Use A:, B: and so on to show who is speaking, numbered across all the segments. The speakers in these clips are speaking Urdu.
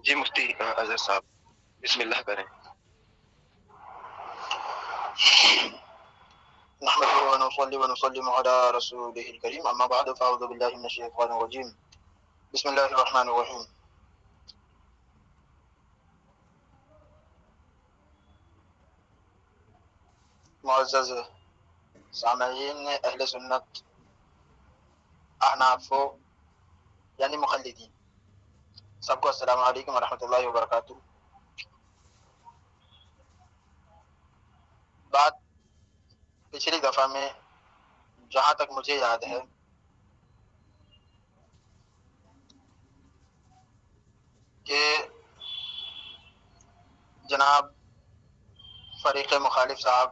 A: جی مفتی اظہر صاحب بسم اللہ کریں.
B: نحمده ونصلي ونسلم على رسوله الكريم اما بعد فاعوذ بالله من الشيطان الرجيم بسم الله الرحمن الرحيم. معزز سامعین اہل سنت احناف یعنی مقلدین، سب کو السلام علیکم ورحمۃ اللہ وبرکاتہ. بات پچھلی دفعہ میں جہاں تک مجھے یاد ہے کہ جناب فریق مخالف صاحب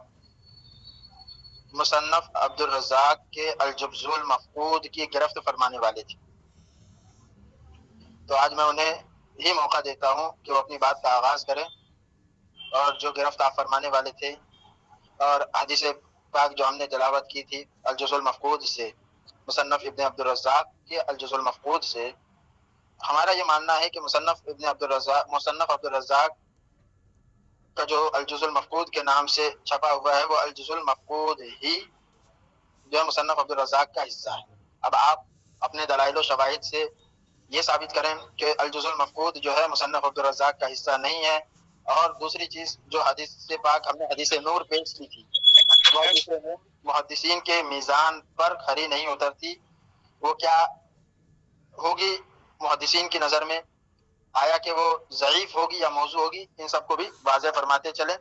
B: مصنف عبد الرزاق کے الجبز المفقود کی گرفت فرمانے والے تھے، تو آج میں انہیں ہی موقع دیتا ہوں کہ وہ اپنی بات کا آغاز کریں اور جو گرفت آپ فرمانے والے تھے اور حدیث پاک جو ہم نے تلاوت کی تھی الجز المفقود سے، مصنف ابن عبد الرزاق کے الجز المفقود سے، ہمارا یہ ماننا ہے کہ مصنف عبد الرزاق کا جو الجز المفقود کے نام سے چھپا ہوا ہے وہ الجز المفقود ہی جو ہے مصنف عبد الرزاق کا حصہ ہے. اب آپ اپنے دلائل و شواہد سے یہ ثابت کریں کہ الجز المفقود جو ہے مصنف عبد الرزاق کا حصہ نہیں ہے. اور دوسری چیز جو حدیث سے پاک ہم نے حدیث نور پیش کی تھی، وہ حدیث نور محدثین کے میزان پر کھری نہیں اترتی، وہ کیا ہوگی محدثین کی نظر میں، آیا کہ وہ ضعیف ہوگی یا موضوع ہوگی، ان سب کو بھی واضح فرماتے چلیں.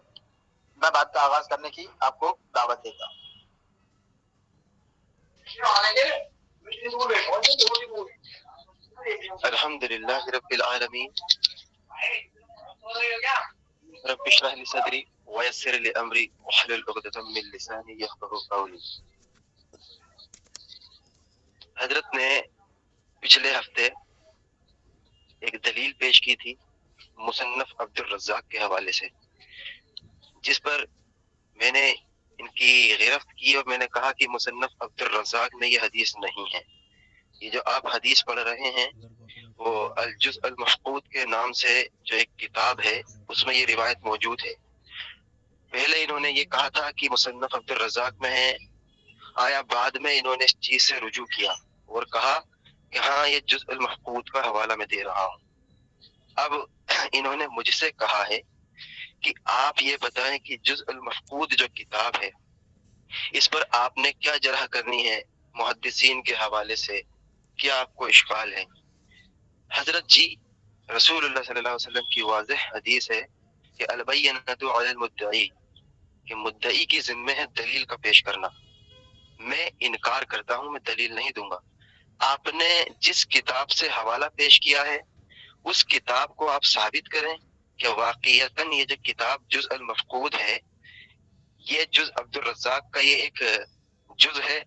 B: میں بات کا آغاز کرنے کی آپ کو دعوت دیتا ہوں.
A: الحمدللہ رب العالمین رب اشرح لی صدری ویسر لی امری واحلل عقدۃ من لسانی یفقہوا قولی. حضرت نے پچھلے ہفتے ایک دلیل پیش کی تھی مصنف عبد الرزاق کے حوالے سے، جس پر میں نے ان کی گرفت کی اور میں نے کہا کہ مصنف عبد الرزاق میں یہ حدیث نہیں ہے. یہ جو آپ حدیث پڑھ رہے ہیں وہ الجز المفقود کے نام سے جو ایک کتاب ہے اس میں یہ روایت موجود ہے. پہلے انہوں نے یہ کہا تھا کہ مصنف عبد الرزاق میں ہے، آیا بعد میں انہوں نے اس چیز سے رجوع کیا اور کہا کہ ہاں یہ جز المفقود کا حوالہ میں دے رہا ہوں. اب انہوں نے مجھ سے کہا ہے کہ آپ یہ بتائیں کہ جز المفقود جو کتاب ہے اس پر آپ نے کیا جرح کرنی ہے محدثین کے حوالے سے، کیا آپ کو اشکال ہے؟ حضرت جی رسول اللہ صلی اللہ علیہ وسلم کی واضح حدیث ہے کہ البینۃ علی المدعی، کہ مدعی کی ذمہ ہے دلیل کا پیش کرنا. میں انکار کرتا ہوں، میں دلیل نہیں دوں گا. آپ نے جس کتاب سے حوالہ پیش کیا ہے اس کتاب کو آپ ثابت کریں کہ واقعیتاً یہ جو کتاب جز المفقود ہے یہ جز عبد الرزاق کا یہ ایک جز ہے،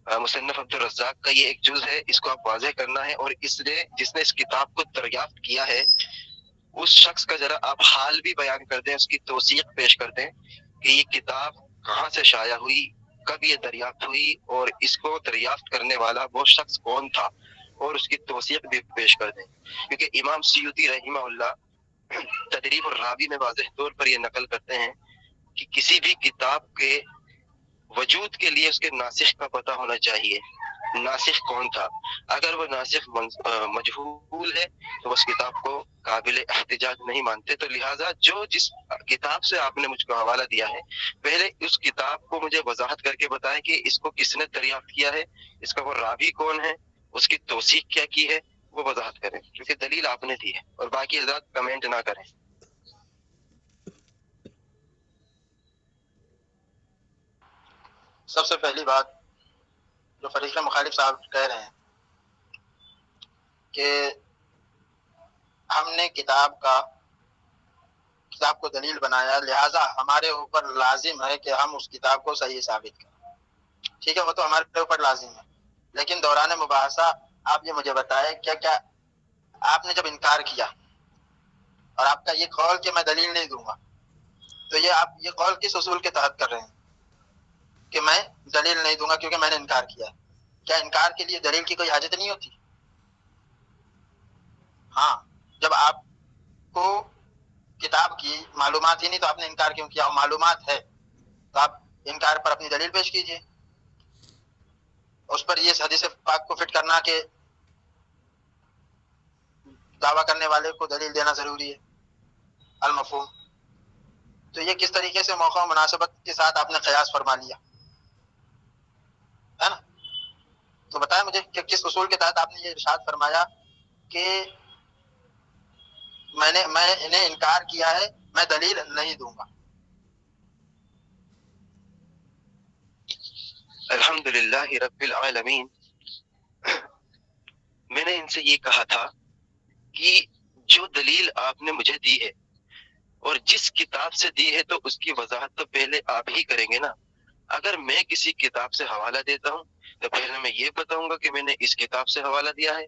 A: مصنف عبد الرزاق کا یہ ایک جز ہے، اس کو آپ واضح کرنا ہے. اور اس نے جس نے اس کتاب کو دریافت کیا ہے اس شخص کا ذرا آپ حال بھی بیان کر دیں، اس کی توثیق پیش کر دیں کہ یہ کتاب کہاں سے شائع ہوئی، کب یہ دریافت ہوئی اور اس کو دریافت کرنے والا وہ شخص کون تھا، اور اس کی توثیق بھی پیش کر دیں. کیونکہ امام سیوطی رحمہ اللہ تدریب الراوی میں واضح طور پر یہ نقل کرتے ہیں کہ کسی بھی کتاب کے وجود کے لیے اس کے ناسخ کا پتہ ہونا چاہیے. ناسخ کون تھا؟ اگر وہ ناسخ مجہول ہے تو اس کتاب کو قابل احتجاج نہیں مانتے. تو لہٰذا جو جس کتاب سے آپ نے مجھ کو حوالہ دیا ہے پہلے اس کتاب کو مجھے وضاحت کر کے بتائیں کہ اس کو کس نے دریافت کیا ہے، اس کا وہ راوی کون ہے، اس کی توثیق کیا کی ہے، وہ وضاحت کریں، کیونکہ دلیل آپ نے دی ہے. اور باقی حضرات کمنٹ نہ کریں.
B: سب سے پہلی بات جو فریق مخالف صاحب کہہ رہے ہیں کہ ہم نے کتاب کو دلیل بنایا لہٰذا ہمارے اوپر لازم ہے کہ ہم اس کتاب کو صحیح ثابت کریں. ٹھیک ہے، وہ تو ہمارے اوپر لازم ہے، لیکن دوران مباحثہ آپ یہ مجھے بتائیں کیا آپ نے جب انکار کیا اور آپ کا یہ قول کہ میں دلیل نہیں دوں گا، تو یہ آپ یہ قول کس اصول کے تحت کر رہے ہیں کہ میں دلیل نہیں دوں گا کیونکہ میں نے انکار کیا ہے؟ کیا انکار کے لیے دلیل کی کوئی حاجت نہیں ہوتی؟ ہاں، جب آپ کو کتاب کی معلومات ہی نہیں تو آپ نے انکار کیوں کیا؟ معلومات ہے تو آپ انکار پر اپنی دلیل پیش کیجیے. اس پر یہ حدیث پاک کو فٹ کرنا کہ دعویٰ کرنے والے کو دلیل دینا ضروری ہے المفہوم. تو یہ کس طریقے سے موقع و مناسبت کے ساتھ آپ نے قیاس فرما لیا ہے نا؟ تو بتائیں مجھے کہ کس اصول کے تحت آپ نے یہ ارشاد فرمایا کہ میں انہیں انکار کیا ہے، میں دلیل نہیں دوں گا.
A: الحمدللہ رب العالمین. میں نے ان سے یہ کہا تھا کہ جو دلیل آپ نے مجھے دی ہے اور جس کتاب سے دی ہے تو اس کی وضاحت تو پہلے آپ ہی کریں گے نا. اگر میں کسی کتاب سے حوالہ دیتا ہوں تو پہلے میں یہ بتاؤں گا کہ میں نے اس کتاب سے حوالہ دیا ہے،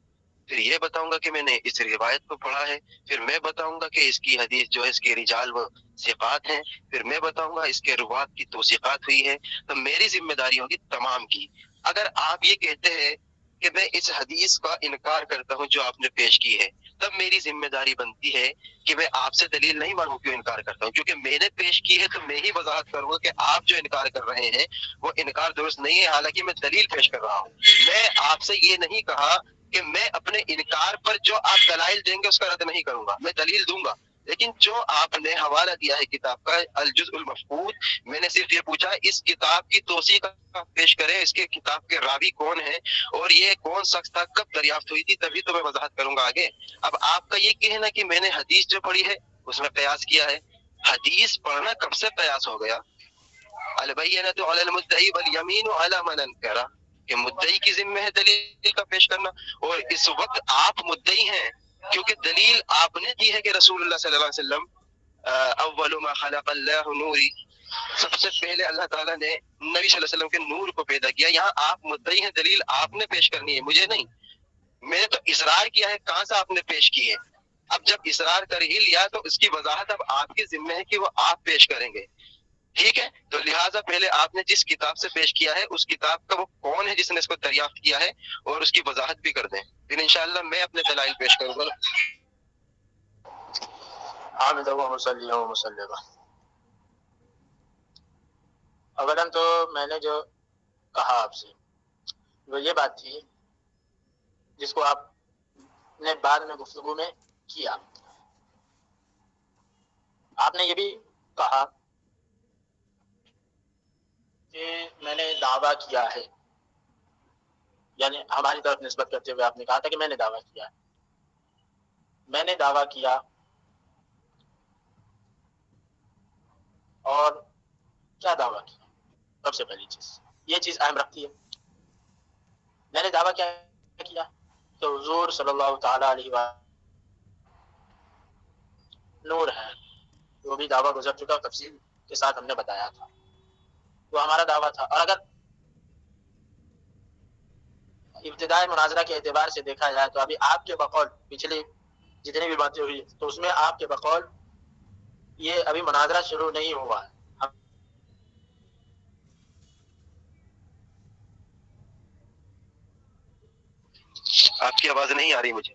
A: پھر یہ بتاؤں گا کہ میں نے اس روایت کو پڑھا ہے، پھر میں بتاؤں گا کہ اس کی حدیث جو ہے اس کے رجال و ثقات ہیں، پھر میں بتاؤں گا اس کے روات کی توثیقات ہوئی ہے. تو میری ذمہ داری ہوگی تمام کی. اگر آپ یہ کہتے ہیں کہ میں اس حدیث کا انکار کرتا ہوں جو آپ نے پیش کی ہے، تب میری ذمہ داری بنتی ہے کہ میں آپ سے دلیل نہیں مانگوں کیوں انکار کرتا ہوں، کیونکہ میں نے پیش کی ہے تو میں ہی وضاحت کروں گا کہ آپ جو انکار کر رہے ہیں وہ انکار درست نہیں ہے، حالانکہ میں دلیل پیش کر رہا ہوں. میں آپ سے یہ نہیں کہا کہ میں اپنے انکار پر جو آپ دلائل دیں گے اس کا رد نہیں کروں گا، میں دلیل دوں گا. لیکن جو آپ نے حوالہ دیا ہے کتاب کا الجزء المفقود، میں نے صرف یہ پوچھا اس کتاب کی توثیق پیش کریں، اس کے کتاب کے راوی کون ہیں اور یہ کون شخص تھا، کب دریافت ہوئی تھی، تبھی تو میں وضاحت کروں گا آگے. اب آپ کا یہ کہنا کہ میں نے حدیث جو پڑھی ہے اس میں قیاس کیا ہے، حدیث پڑھنا کب سے قیاس ہو گیا؟ البینۃ علی المدعی والیمین علی من انکر، کہ مدعی کی ذمہ ہے دلیل کا پیش کرنا، اور اس وقت آپ مدعی ہیں کیونکہ دلیل آپ نے دی ہے کہ رسول اللہ صلی اللہ علیہ وسلم اول ما خلق اللہ نوری، سب سے پہلے اللہ تعالیٰ نے نبی صلی اللہ علیہ وسلم کے نور کو پیدا کیا. یہاں آپ مدعی ہیں، دلیل آپ نے پیش کرنی ہے، مجھے نہیں. میں نے تو اصرار کیا ہے، کہاں سے آپ نے پیش کی ہے؟ اب جب اصرار کر ہی لیا تو اس کی وضاحت اب آپ کی ذمہ ہے کہ وہ آپ پیش کریں گے. ٹھیک ہے، تو لہٰذا پہلے آپ نے جس کتاب سے پیش کیا ہے اس کتاب کا وہ کون ہے جس نے اس کو دریافت کیا ہے اور اس کی وضاحت بھی کر دیں، پھر انشاءاللہ میں اپنے دلائل پیش کروں گا.
B: اولاً تو میں نے جو کہا آپ سے وہ یہ بات تھی جس کو آپ نے بعد میں گفتگو میں کیا. آپ نے یہ بھی کہا کہ میں نے دعویٰ کیا ہے، یعنی ہماری طرف نسبت کرتے ہوئے آپ نے کہا تھا کہ میں نے دعویٰ کیا. میں نے دعویٰ کیا اور کیا دعویٰ کیا؟ سب سے پہلی چیز یہ چیز اہم رکھتی ہے. میں نے دعویٰ کیا کیا تو حضور صلی اللہ تعالیٰ علیہ وآلہ نور ہے، وہ بھی دعویٰ گزر چکا تفصیل کے ساتھ ہم نے بتایا تھا، وہ ہمارا دعویٰ تھا. اور اگر ابتدائی مناظرہ کے اعتبار سے دیکھا جائے تو ابھی آپ کے بقول پچھلی جتنی بھی باتیں ہوئی تو اس میں آپ کے بقول یہ ابھی مناظرہ شروع نہیں ہوا ہے.
A: آپ کی آواز نہیں آ رہی مجھے.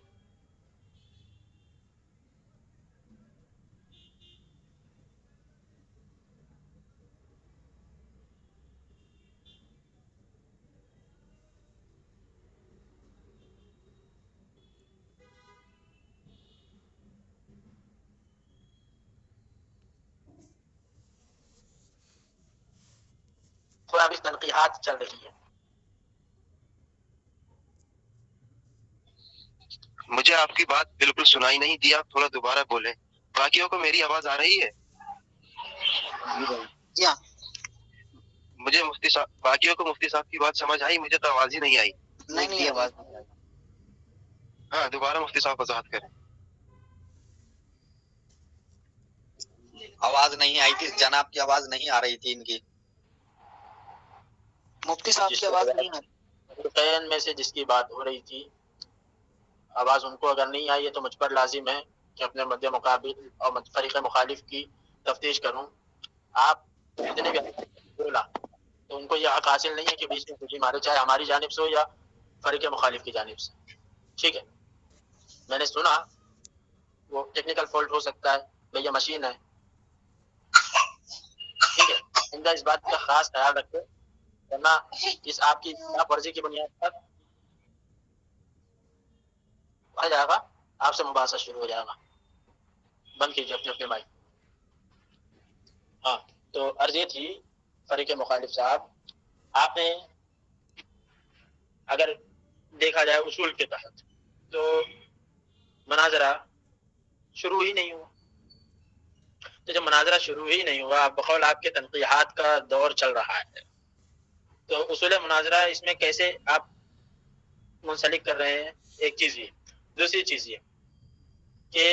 B: تھوڑا ابھی تنقیحات چل رہی ہے.
A: مجھے آپ کی بات بالکل سنائی نہیں دی، آپ تھوڑا دوبارہ بولیں. باقیوں کو میری آواز آ رہی ہے؟ مجھے مفتی صاحب، باقیوں کو مفتی صاحب کی بات سمجھ آئی، مجھے تو آواز ہی نہیں آئی.
B: نہیں آواز
A: ہاں دوبارہ مفتی صاحب وضاحت کریں.
C: آواز نہیں آئی تھی جناب کی، آواز نہیں آ رہی تھی ان کی.
B: مفتی صاحب کی آواز نہیں آ رہی میں سے جس کی بات ہو رہی تھی آواز ان کو اگر نہیں آئی ہے تو مجھ پر لازم ہے کہ اپنے مد مقابل اور فریق مخالف کی تفتیش کروں. آپ جتنے بھی بولا تو ان کو یہ حق حاصل نہیں ہے کہ بیچ میں کچھ مارے، چاہے ہماری جانب سے ہو یا فریق مخالف کی جانب سے. ٹھیک ہے، میں نے سنا وہ ٹیکنیکل فالٹ ہو سکتا ہے، بھیا مشین ہے، ٹھیک ہے. ان کا اس بات کا خاص خیال رکھے، ورنہ اس آپ کی ورزی کی بنیاد پر آ جائے گا، آپ سے مباحثہ شروع ہو جائے گا. بند کیجیے اپنے مائک. ہاں، تو عرض یہ تھی فریق مخالف صاحب، آپ نے اگر دیکھا جائے اصول کے تحت تو مناظرہ شروع ہی نہیں ہوا. تو جب مناظرہ شروع ہی نہیں ہوا، بقول آپ کے تنقیحات کا دور چل رہا ہے، تو اصول مناظرہ اس میں کیسے آپ منسلک کر رہے ہیں؟ ایک چیز یہ. دوسری چیز یہ کہ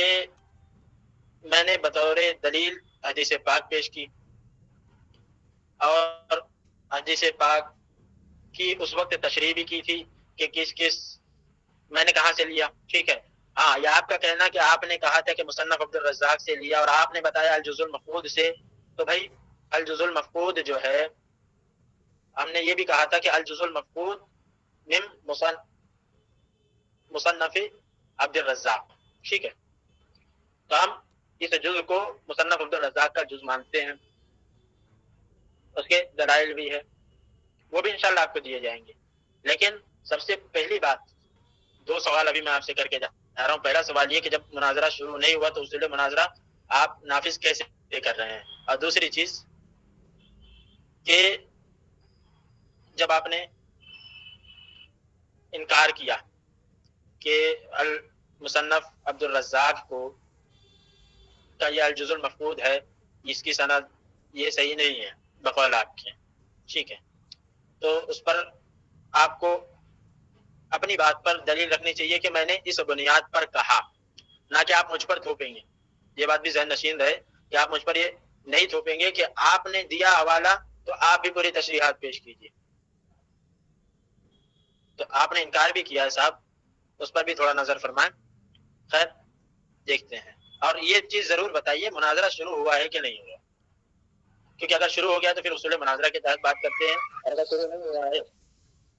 B: میں نے بطور دلیل حدیث پاک پیش کی، اور حدیث پاک کی اس وقت تشریح بھی کی تھی کہ کس کس میں نے کہاں سے لیا. ٹھیک ہے. ہاں، یہ آپ کا کہنا کہ آپ نے کہا تھا کہ مصنف عبد الرزاق سے لیا، اور آپ نے بتایا الجزء المفقود سے. تو بھائی الجزء المفقود جو ہے، ہم نے یہ بھی کہا تھا کہ الجزء المفقود من مصنف عبد الرزاق. ٹھیک ہے. تو ہم اس جزء کو مصنف عبد الرزاق کا جزء مانتے ہیں، اس کے دلائل بھی ہے، وہ بھی انشاءاللہ آپ کو دیے جائیں گے. لیکن سب سے پہلی بات، دو سوال ابھی میں آپ سے کر کے جا رہا ہوں. پہلا سوال یہ کہ جب مناظرہ شروع نہیں ہوا تو اصول مناظرہ آپ نافذ کیسے کر رہے ہیں؟ اور دوسری چیز کہ جب آپ نے انکار کیا کہ المصنف عبد الرزاق کو کا یہ الجزء المفقود ہے، اس کی سند یہ صحیح نہیں ہے بقول آپ کے. ٹھیک ہے. تو اس پر آپ کو اپنی بات پر دلیل رکھنی چاہیے کہ میں نے اس بنیاد پر کہا، نہ کہ آپ مجھ پر تھوپیں گے. یہ بات بھی ذہن نشین رہے کہ آپ مجھ پر یہ نہیں تھوپیں گے کہ آپ نے دیا حوالہ تو آپ بھی پوری تشریحات پیش کیجیے. تو آپ نے انکار بھی کیا ہے صاحب، اس پر بھی تھوڑا نظر فرمائیں. خیر، دیکھتے ہیں. اور یہ چیز ضرور بتائیے مناظرہ شروع ہوا ہے کہ نہیں ہوا، کیونکہ اگر شروع ہو گیا تو پھر اصول مناظرہ کے تحت بات کرتے ہیں، اور اگر شروع نہیں ہوا ہے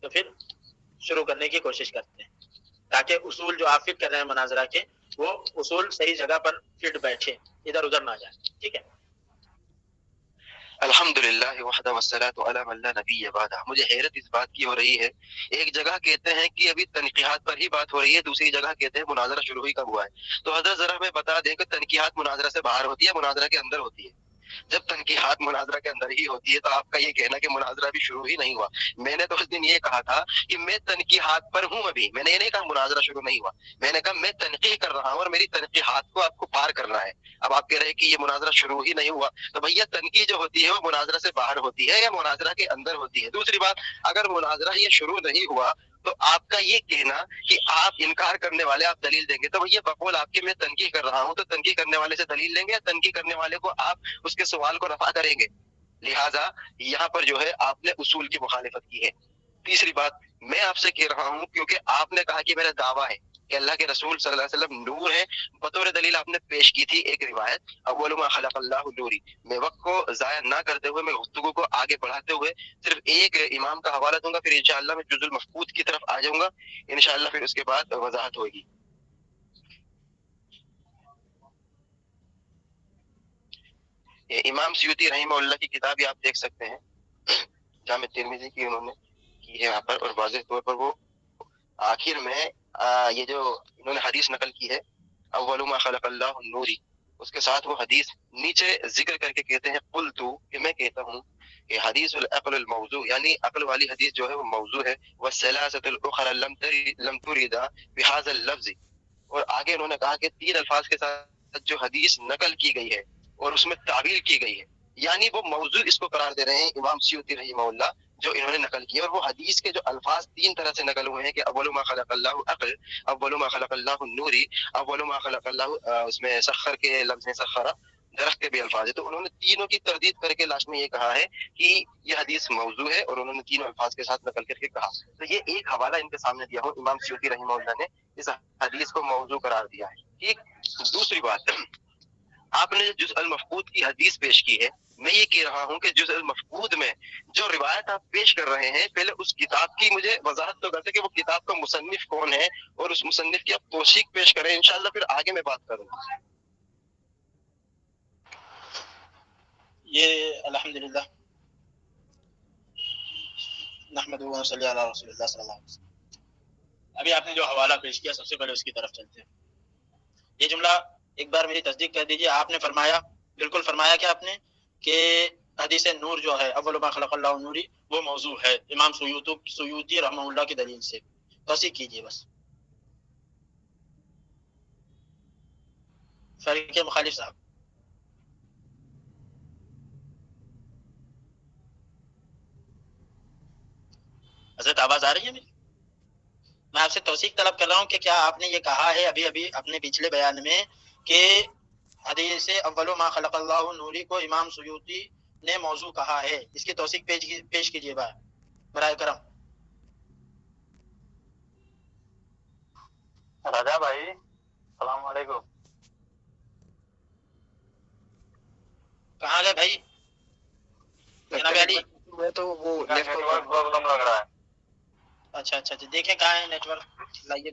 B: تو پھر شروع کرنے کی کوشش کرتے ہیں، تاکہ اصول جو آپ فٹ کر رہے ہیں مناظرہ کے، وہ اصول صحیح جگہ پر فٹ بیٹھے، ادھر ادھر نہ جائے. ٹھیک ہے.
A: الحمدللہ وحدہ والصلاۃ علی من لا نبی بعدہ. مجھے حیرت اس بات کی ہو رہی ہے، ایک جگہ کہتے ہیں کہ ابھی تنقیحات پر ہی بات ہو رہی ہے، دوسری جگہ کہتے ہیں مناظرہ شروع ہی کب ہوا ہے. تو حضرت ذرا ہمیں بتا دیں کہ تنقیحات مناظرہ سے باہر ہوتی ہے، مناظرہ کے اندر ہوتی ہے؟ جب تنقیحات مناظرہ کے اندر ہی ہوتی ہے تو آپ کا یہ کہنا کہ مناظرہ بھی شروع ہی نہیں ہوا. میں نے تو اس دن یہ کہا تھا کہ میں تنقیحات پر ہوں، ابھی میں نے یہ نہیں کہا مناظرہ شروع نہیں ہوا، میں نے کہا میں تنقیح کر رہا ہوں اور میری تنقیحات کو آپ کو پار کرنا ہے. اب آپ کہہ رہے ہیں کہ یہ مناظرہ شروع ہی نہیں ہوا، تو بھیا تنقیح جو ہوتی ہے وہ مناظرہ سے باہر ہوتی ہے یا مناظرہ کے اندر ہوتی ہے؟ دوسری بات، اگر مناظرہ یہ شروع نہیں ہوا تو آپ کا یہ کہنا کہ آپ انکار کرنے والے آپ دلیل دیں گے، تو یہ بقول آپ کے میں تنقیح کر رہا ہوں، تو تنقیح کرنے والے سے دلیل لیں گے یا تنقیح کرنے والے کو آپ اس کے سوال کو رفع کریں گے؟ لہٰذا یہاں پر جو ہے آپ نے اصول کی مخالفت کی ہے. تیسری بات، میں آپ سے کہہ رہا ہوں کیونکہ آپ نے کہا کہ میرا دعویٰ ہے کہ اللہ کے رسول صلی اللہ علیہ وسلم نور ہے، بطور دلیل آپ نے پیش کی تھی ایک روایت اول ما خلق اللہ نوری. میں وقت کو ضائع نہ کرتے ہوئے، میں گفتگو کو آگے بڑھاتے ہوئے صرف ایک امام کا حوالہ دوں گا، پھر انشاءاللہ میں جزء المفقود کی طرف آ جاؤں گا انشاءاللہ، پھر اس کے بعد وضاحت ہوگی. امام سیوطی رحمہ اللہ کی کتاب آپ دیکھ سکتے ہیں، جامع ترمذی کی انہوں نے کی ہے یہاں پر، اور واضح طور پر وہ آخر میں یہ جو انہوں نے حدیث نقل کی ہے اول ما خلق اللہ نوری، اس کے ساتھ وہ حدیث نیچے ذکر کر کے کہتے ہیں قلت، کہ میں کہتا ہوں کہ حدیث العقل الموضوع، یعنی عقل والی حدیث جو ہے وہ موضوع ہے، والثلاثه الاخرى لم ترد بهذا اللفظ. اور آگے انہوں نے کہا کہ تین الفاظ کے ساتھ جو حدیث نقل کی گئی ہے اور اس میں تعبیر کی گئی ہے، یعنی وہ موضوع اس کو قرار دے رہے ہیں امام سیوطی رحمہ اللہ جو انہوں نے نقل کی. اور وہ حدیث کے جو الفاظ تین طرح سے نقل ہوئے ہیں کہ اول ما خلق اللہ عقل، اول ما خلق اللہ نوری، اول ما خلق اللہ، اس میں سخر کے لفظ سخرہ، درخت کے بھی الفاظ ہے. تو انہوں نے تینوں کی تردید کر کے لاسٹ میں یہ کہا ہے کہ یہ حدیث موضوع ہے، اور انہوں نے تینوں الفاظ کے ساتھ نقل کر کے کہا. تو یہ ایک حوالہ ان کے سامنے دیا ہوں، امام سیوطی رحمہ اللہ نے اس حدیث کو موضوع قرار دیا ہے. ٹھیک. دوسری بات، آپ نے جزء المفقود کی حدیث پیش کی ہے میں یہ کہہ رہا ہوں کہ جزء المفقود میں جو روایت آپ پیش کر رہے ہیں، پہلے اس کتاب کی مجھے وضاحت تو کرتے کہ وہ کتاب کا مصنف کون ہے، اور اس مصنف کی آپ توثیق پیش کریں، انشاءاللہ پھر آگے میں بات کروں گا۔
B: یہ الحمدللہ نحمد و صلی علی رسول اللہ صلی اللہ علیہ وسلم۔ ابھی آپ نے جو حوالہ پیش کیا، سب سے پہلے اس کی طرف چلتے ہیں۔ یہ جملہ ایک بار میری تصدیق کر دیجیے، آپ نے فرمایا، بالکل فرمایا کہ آپ نے کہ حدیث نور جو ہے اول ما خلق اللہ نوری، وہ موضوع ہے امام سیوطی رحمہ اللہ کی دلیل سے۔ توثیق کیجیے بس۔ فرق مخالف صاحب، حضرت آواز آ رہی ہے میری؟ میں آپ سے توثیق طلب کر رہا ہوں کہ کیا آپ نے یہ کہا ہے ابھی اپنے پچھلے بیان میں کہ حدیث اول ما خلق اللہ نوری کو امام سیوطی نے موضوع کہا ہے؟ اس کی توثیق پیش کیجیے برائے کرم۔
D: راجا بھائی السلام علیکم۔
B: کہاں گئے بھائی؟ جناب علی،
A: میں تو وہ
D: نیٹ ورک پرابلم لگ رہا ہے۔
B: اچھا دیکھیں کہاں ہے نیٹ ورک، لائیے۔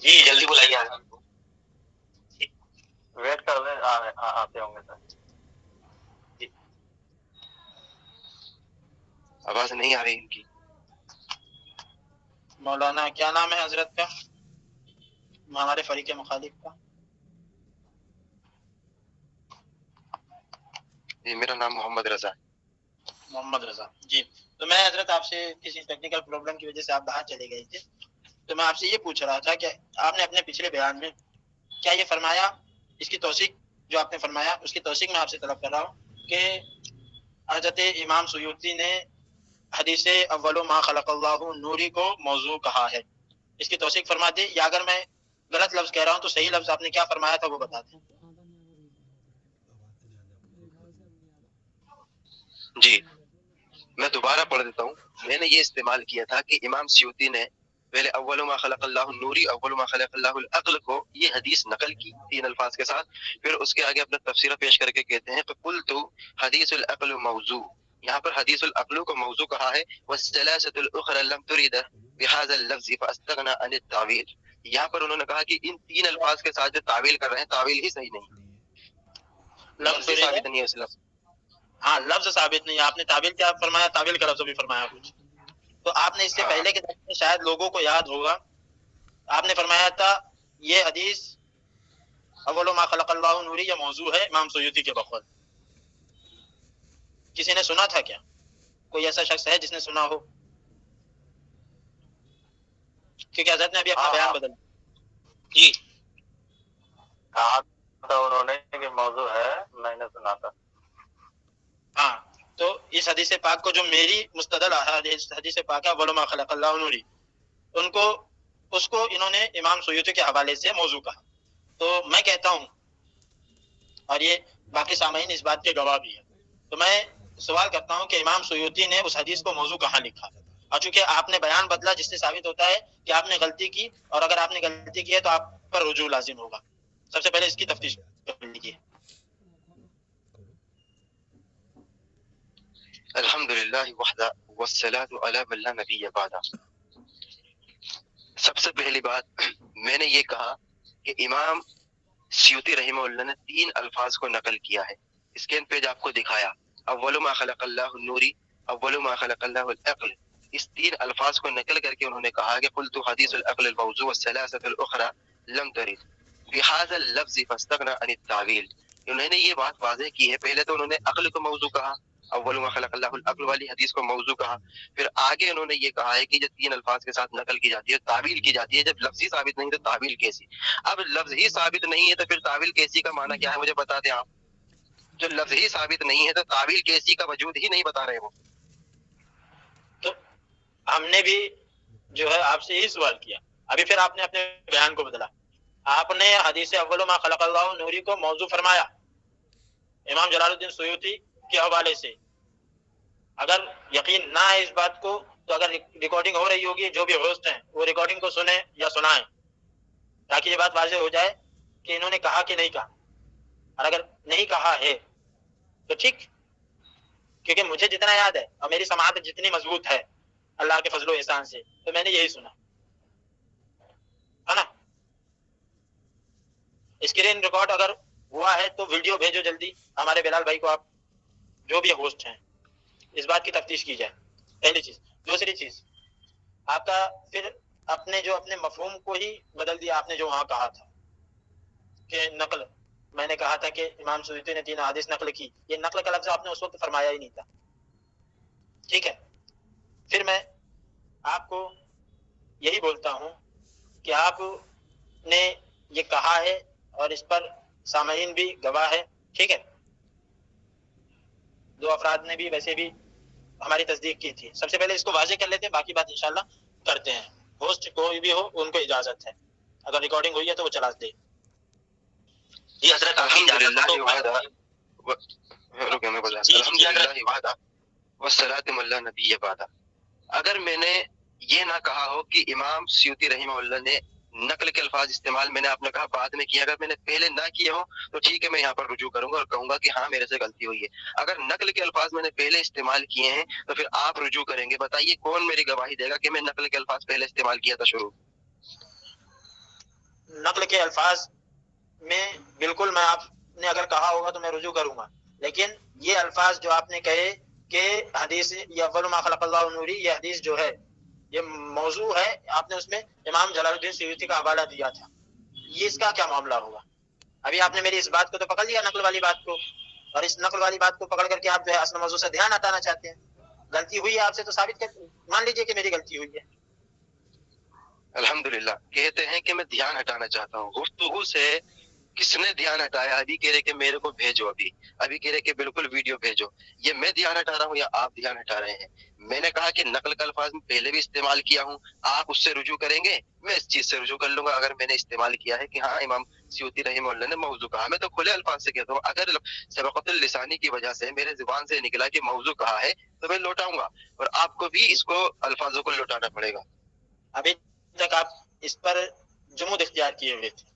C: جی جلدی بلائیے آج ہم کو۔
D: ویٹ کر لیں، آتے ہوں گے سر۔
A: آواز نہیں آ رہی ان کی۔
B: مولانا کیا نام ہے حضرت کا، ہمارے فریق مخالف کا؟
A: جی میرا نام محمد رضا ہے۔
B: محمد رضا جی۔ تو میں حضرت آپ سے کسی ٹیکنیکل پرابلم کی وجہ سے آپ باہر چلے گئے تھے، تو میں آپ سے یہ پوچھ رہا تھا کہ آپ نے اپنے پچھلے بیان میں کیا یہ فرمایا، اس کی توثیق جو آپ نے فرمایا اس کی توثیق میں آپ سے طلب کر رہا ہوں کہ حضرت امام سیوطی نے حدیث اول ما خلق اللہ نوری کو موضوع کہا ہے، اس کی توثیق فرما دیں، یا اگر میں غلط لفظ کہہ رہا ہوں تو صحیح لفظ آپ نے کیا فرمایا تھا وہ بتا دیں۔
A: جی میں دوبارہ پڑھ دیتا ہوں۔ میں نے یہ استعمال کیا تھا کہ امام سیوطی نے پہلے اول ما خلق اللہ نوری اول ما خلق اللہ العقل کو یہ حدیث نقل کی 3 الفاظ کے ساتھ، پھر اس کے آگے اپنا تفسیرہ پیش کر کے کہتے ہیں کہ قلت حدیث العقل موضوع، یہاں پر حدیث العقل کو موضوع کہا ہے، والثلاثه الاخرى لم ترد بهذا اللفظ فاستغنى عن التاويل، یہاں پر انہوں نے کہا کہ ان 3 الفاظ کے ساتھ جو تعویل کر رہے ہیں تعویل ہی صحیح نہیں، لفظ ثابت نہیں ہے اس لفظ۔
B: ہاں لفظ ثابت نہیں ہے، آپ نے تعویل کیا فرمایا، تعویل کا لفظ بھی فرمایا کچھ، تو آپ نے اس سے پہلے کے درس میں شاید لوگوں کو یاد ہوگا آپ نے فرمایا تھا یہ حدیث اول ما خلق اللہ نوری یہ موضوع ہے امام سیوطی کے بقول۔ کسی نے سنا تھا کیا؟ کوئی ایسا شخص ہے جس نے سنا ہو؟ کیونکہ حضرت نے ابھی اپنا بیان بدل جی
D: کہا تھا انہوں نے کہ موضوع ہے، میں نے سنا تھا۔
B: ہاں، تو اس حدیث پاک کو جو میری مستدل حدیث پاک ہے اول ما خلق اللہ نوری، اس کو انہوں نے امام سیوطی کے حوالے سے موضوع کہا، تو میں کہتا ہوں، اور یہ باقی سامعین اس بات کے گواہ بھی ہے، تو میں سوال کرتا ہوں کہ امام سیوطی نے اس حدیث کو موضوع کہاں لکھا؟ اور چونکہ آپ نے بیان بدلا جس سے ثابت ہوتا ہے کہ آپ نے غلطی کی، اور اگر آپ نے غلطی کی ہے تو آپ پر رجوع لازم ہوگا۔ سب سے پہلے اس کی تفتیش کر لیجیے۔
A: الحمدللہ وحدہ والصلاة علی من لا نبی بعدہ۔ سب سے پہلی بات میں نے یہ کہا کہ امام سیوطی رحمہ اللہ نے 3 الفاظ کو نقل کیا ہے، اسکین پیج آپ کو دکھایا، اول ما خلق اللہ النوری اول ما خلق اللہ العقل، اس 3 الفاظ کو نقل کر کے انہوں نے کہا کہ قلت حدیث العقل الموضوع والثلاثه الاخرى لم ترد بهذا اللفظ فاستغنى عن التاويل۔ انہوں نے یہ بات واضح کی ہے، پہلے تو انہوں نے عقل کو موضوع کہا، اول ما خلق اللہ العقل والی حدیث کو موضوع کہا، پھر آگے انہوں نے یہ کہا ہے کہ جب 3 الفاظ کے ساتھ نقل کی جاتی ہے تعویل کی جاتی ہے، جب لفظ ہی ثابت نہیں تو تعویل کیسی؟ اب لفظ ہی ثابت نہیں ہے تو پھر تعویل کیسی کا معنی کیا ہے مجھے بتا دیں آپ۔ جو لفظ ہی ثابت نہیں ہے تو تعویل کیسی کا وجود ہی نہیں بتا رہے وہ۔
B: تو ہم نے بھی جو ہے آپ سے یہی سوال کیا، ابھی پھر آپ نے اپنے بیان کو بدلا، آپ نے حدیث اول ما خلق اللہ نوری کو موضوع فرمایا امام جلال الدین سیوطی کے حوالے سے۔ اگر یقین نہ ہے اس بات کو تو اگر ریکارڈنگ ہو رہی ہوگی جو بھی ہوسٹ ہیں وہ ریکارڈنگ کو سنیں یا سنائیں، تاکہ یہ بات واضح ہو جائے کہ انہوں نے کہا کہ نہیں کہا، اور اگر نہیں کہا ہے تو ٹھیک، کیونکہ مجھے جتنا یاد ہے اور میری سماعت جتنی مضبوط ہے اللہ کے فضل و احسان سے، تو میں نے یہی سنا ہے نا. اسکرین ریکارڈ اگر ہوا ہے تو ویڈیو بھیجو جلدی ہمارے بلال بھائی کو. آپ جو بھی ہوسٹ ہیں اس بات کی تفتیش کی جائے، پہلی چیز. دوسری چیز، آپ کا پھر اپنے مفہوم کو ہی بدل دیا آپ نے جو وہاں کہا تھا کہ نقل. میں نے کہا تھا کہ امام سیوطی نے 3 احادیث نقل کی، یہ نقل کا لفظ آپ نے اس وقت فرمایا ہی نہیں تھا. ٹھیک ہے، پھر میں آپ کو یہی بولتا ہوں کہ آپ نے یہ کہا ہے اور اس پر سامعین بھی گواہ ہے. ٹھیک ہے، 2 افراد نے بھی ویسے بھی ہماری تصدیق کی تھی. سب سے پہلے اس کو واضح کر لیتے ہیں، باقی بات انشاءاللہ کرتے ہیں. ہوسٹ کوئی بھی ہو ان کو اجازت ہے، اگر ریکارڈنگ ہوئی ہے تو وہ چلا دے.
C: جی حضرت
A: اگر میں نے یہ نہ کہا ہو کہ امام سیوطی رحمہ اللہ نے نقل کے الفاظ استعمال میں نے آپ نے کہا بعد میں کیا، اگر میں نے پہلے نہ کیے ہوں تو ٹھیک ہے، میں یہاں پر رجوع کروں گا اور کہوں گا کہ ہاں میرے سے غلطی ہوئی ہے. اگر نقل کے الفاظ میں نے پہلے استعمال کیے ہیں تو پھر آپ رجوع کریں گے. بتائیے کون میری گواہی دے گا کہ میں نقل کے الفاظ پہلے استعمال کیا تھا شروع؟
B: نقل کے الفاظ میں بالکل میں آپ نے اگر کہا ہوگا تو میں رجوع کروں گا، لیکن یہ الفاظ جو آپ نے کہے کہ حدیث یہ اول ما خلق اللہ نوری، یہ حدیث جو ہے یہ موضوع ہے، آپ نے اس میں امام جلال الدین سیوطی کا حوالہ دیا تھا. یہ اس کا کیا معاملہ ہوگا؟ ابھی آپ نے میری اس بات کو تو پکڑ لیا، نقل والی بات کو، اور اس نقل والی بات کو پکڑ کر کے آپ جو ہے اصل موضوع سے دھیان ہٹانا چاہتے ہیں. غلطی ہوئی ہے آپ سے تو ثابت کر مان لیجئے کہ میری غلطی ہوئی ہے.
A: الحمدللہ کہتے ہیں کہ میں دھیان ہٹانا چاہتا ہوں. گفتگو سے کس نے دھیان ہٹایا؟ ابھی کہہ رہے کہ میرے کو بھیجو، ابھی کہہ رہے کہ بالکل ویڈیو بھیجو. یہ میں دھیان ہٹا رہا ہوں یا آپ دھیان ہٹا رہے ہیں؟ میں نے کہا کہ نقل کا الفاظ میں پہلے بھی استعمال کیا ہوں، آپ اس سے رجوع کریں گے، میں اس چیز سے رجوع کر لوں گا. اگر میں نے استعمال کیا ہے کہ ہاں امام سیوطی رحمہ اللہ نے موضوع کہا، میں تو کھلے الفاظ سے کہتا ہوں. اگر سبقت اللسانی کی وجہ سے میرے زبان سے نکلا کہ موضوع کہا ہے تو میں لوٹاؤں گا، اور آپ کو بھی اس کو الفاظوں کو لوٹانا پڑے گا.
B: ابھی تک آپ اس پر جمود اختیار کیے ہوئے تھے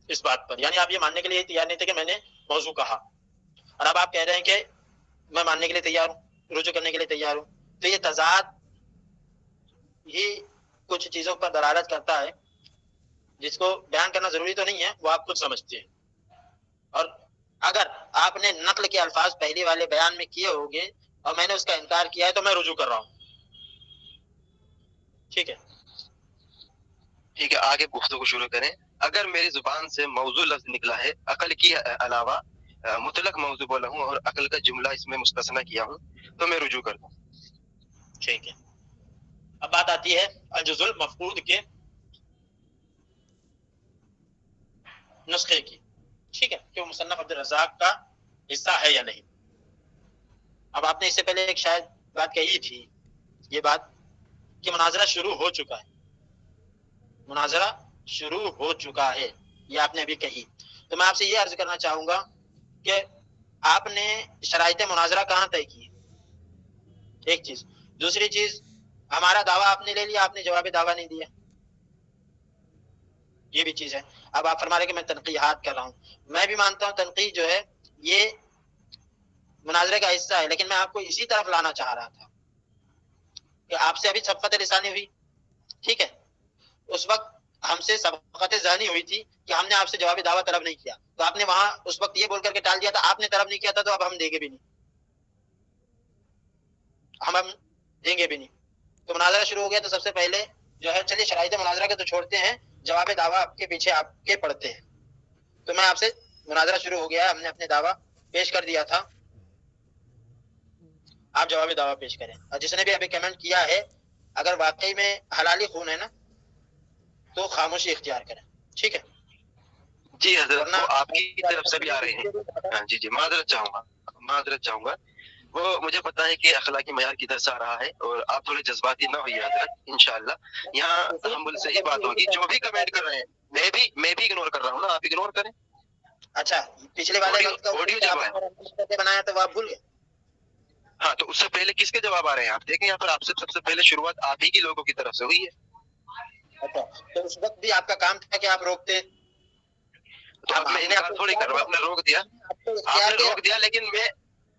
B: اس بات پر، یعنی آپ یہ ماننے کے لیے تیار نہیں تھے کہ میں نے موضوع کہا، اور اب آپ کہہ رہے ہیں کہ میں ماننے کے لیے تیار ہوں، رجوع کرنے کے لیے تیار ہوں. تو یہ تضاد ہی کچھ چیزوں پر دلالت کرتا ہے جس کو بیان کرنا ضروری تو نہیں ہے، وہ آپ خود سمجھتے ہیں. اور اگر آپ نے نقل کے الفاظ پہلے والے بیان میں کیے ہوگے اور میں نے اس کا انکار کیا ہے تو میں رجوع کر رہا ہوں. ٹھیک ہے،
A: ٹھیک ہے، آگے گفتگو شروع کریں. اگر میری زبان سے موضوع لفظ نکلا ہے، عقل کی علاوہ مطلق موضوع بولا ہوں اور عقل کا جملہ اس میں مستثنی کیا ہوں تو میں رجوع کرتا ہوں.
B: ٹھیک ہے. اب بات آتی ہے الجزء المفقود کے نسخے کی. ٹھیک ہے، کہ وہ مصنف عبدالرزاق کا حصہ ہے یا نہیں. اب آپ نے اس سے پہلے ایک شاید بات کہی تھی، یہ بات کہ مناظرہ شروع ہو چکا ہے. مناظرہ شروع ہو چکا ہے، یہ آپ نے ابھی کہی. تو میں آپ سے یہ عرض کرنا چاہوں گا کہ آپ نے شرائط مناظرہ کہاں طے کی؟ ایک چیز. دوسری چیز، ہمارا دعویٰ آپ نے لے لیا، آپ نے جواب دعویٰ نہیں دیا، یہ بھی چیز ہے. اب آپ فرما رہے کہ میں تنقیحات کر رہا ہوں. میں بھی مانتا ہوں تنقیح جو ہے یہ مناظرے کا حصہ ہے، لیکن میں آپ کو اسی طرف لانا چاہ رہا تھا کہ آپ سے ابھی سبقت لسانی ہوئی. ٹھیک ہے، اس وقت ہم سے سبقت ذہنی ہوئی تھی کہ ہم نے آپ سے جواب دعویٰ طلب نہیں کیا، تو آپ نے وہاں اس وقت یہ بول کر کے ٹال دیا تھا آپ نے طلب نہیں کیا تھا تو اب ہم دیں گے بھی نہیں، ہم دیں گے بھی نہیں. تو مناظرہ شروع ہو گیا. تو سب سے پہلے جو ہے چلیے شرائط مناظرہ کے تو چھوڑتے ہیں، جواب دعویٰ آپ کے پیچھے آپ کے پڑھتے ہیں. تو میں آپ سے مناظرہ شروع ہو گیا، ہم نے اپنے دعویٰ پیش کر دیا تھا، آپ جواب دعویٰ پیش کریں. اور جس نے بھی ابھی کمنٹ کیا ہے اگر واقعی میں حلالی خون ہے نا تو خاموشی اختیار کریں. ٹھیک ہے
A: جی حضرت، وہ آپ کی طرف سے بھی آ رہے ہیں. ہاں جی، معذرت چاہوں گا. وہ مجھے پتا ہے کہ اخلاقی معیار کدھر سے آ رہا ہے، اور آپ تھوڑے جذباتی نہ ہوئیے حضرت. انشاءاللہ یہاں ہم سے ہی بات ہوگی. جو بھی کمنٹ کر رہے ہیں میں بھی اگنور کر رہا ہوں نا، آپ اگنور کریں.
B: اچھا، پچھلے والے
A: آڈیو جب ہے
B: بنایا تو آپ بھول گئے.
A: ہاں، تو اس سے پہلے کس کے جواب آ رہے ہیں؟ آپ دیکھیں یہاں پر آپ سے سب سے پہلے شروعات آپ ہی کی لوگوں کی طرف سے ہوئی ہے.
B: اچھا، تو اس وقت بھی آپ کا کام تھا کہ آپ روکتے.
A: تو اب میں انکار تھوڑی کر رہا ہوں، آپ نے روک دیا لیکن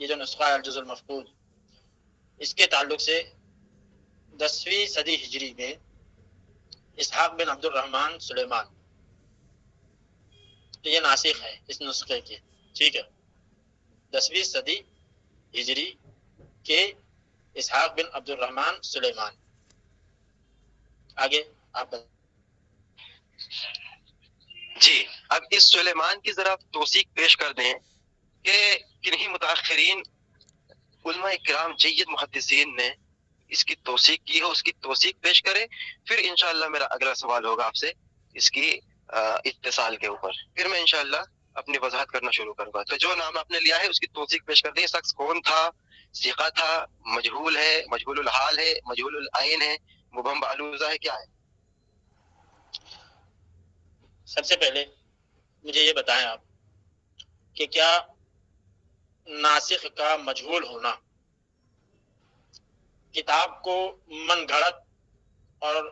B: یہ جو نسخہ ہے الجزء المفقود، اس کے تعلق سے 10ویں صدی ہجری میں اسحاق بن عبد الرحمن سلیمان، تو یہ ناسخ ہے اس نسخے کے، ٹھیک ہے، 10ویں صدی ہجری کے اسحاق بن عبد الرحمن سلیمان۔ آگے آپ
A: جی، اب اس سلیمان کی ذرا توثیق پیش کر دیں کہ کنہی متاخرین علماء کرام جید محدثین نے اس کی توثیق کی ہو، اس کی توثیق پیش کرے، پھر انشاءاللہ میرا اگلا سوال ہوگا آپ سے اس کی اتصال کے اوپر، پھر میں انشاءاللہ اپنی وضاحت کرنا شروع کروں گا۔ تو جو نام آپ نے لیا ہے اس کی توثیق پیش کر دیں، شخص کون تھا، ثقہ تھا، مجہول ہے، مجہول الحال ہے، مجہول العین ہے، مبہم بعلوزہ ہے، کیا ہے؟
B: سب سے پہلے مجھے یہ بتائیں آپ کہ کیا ناسخ کا مجہول ہونا کتاب کو من گھڑت اور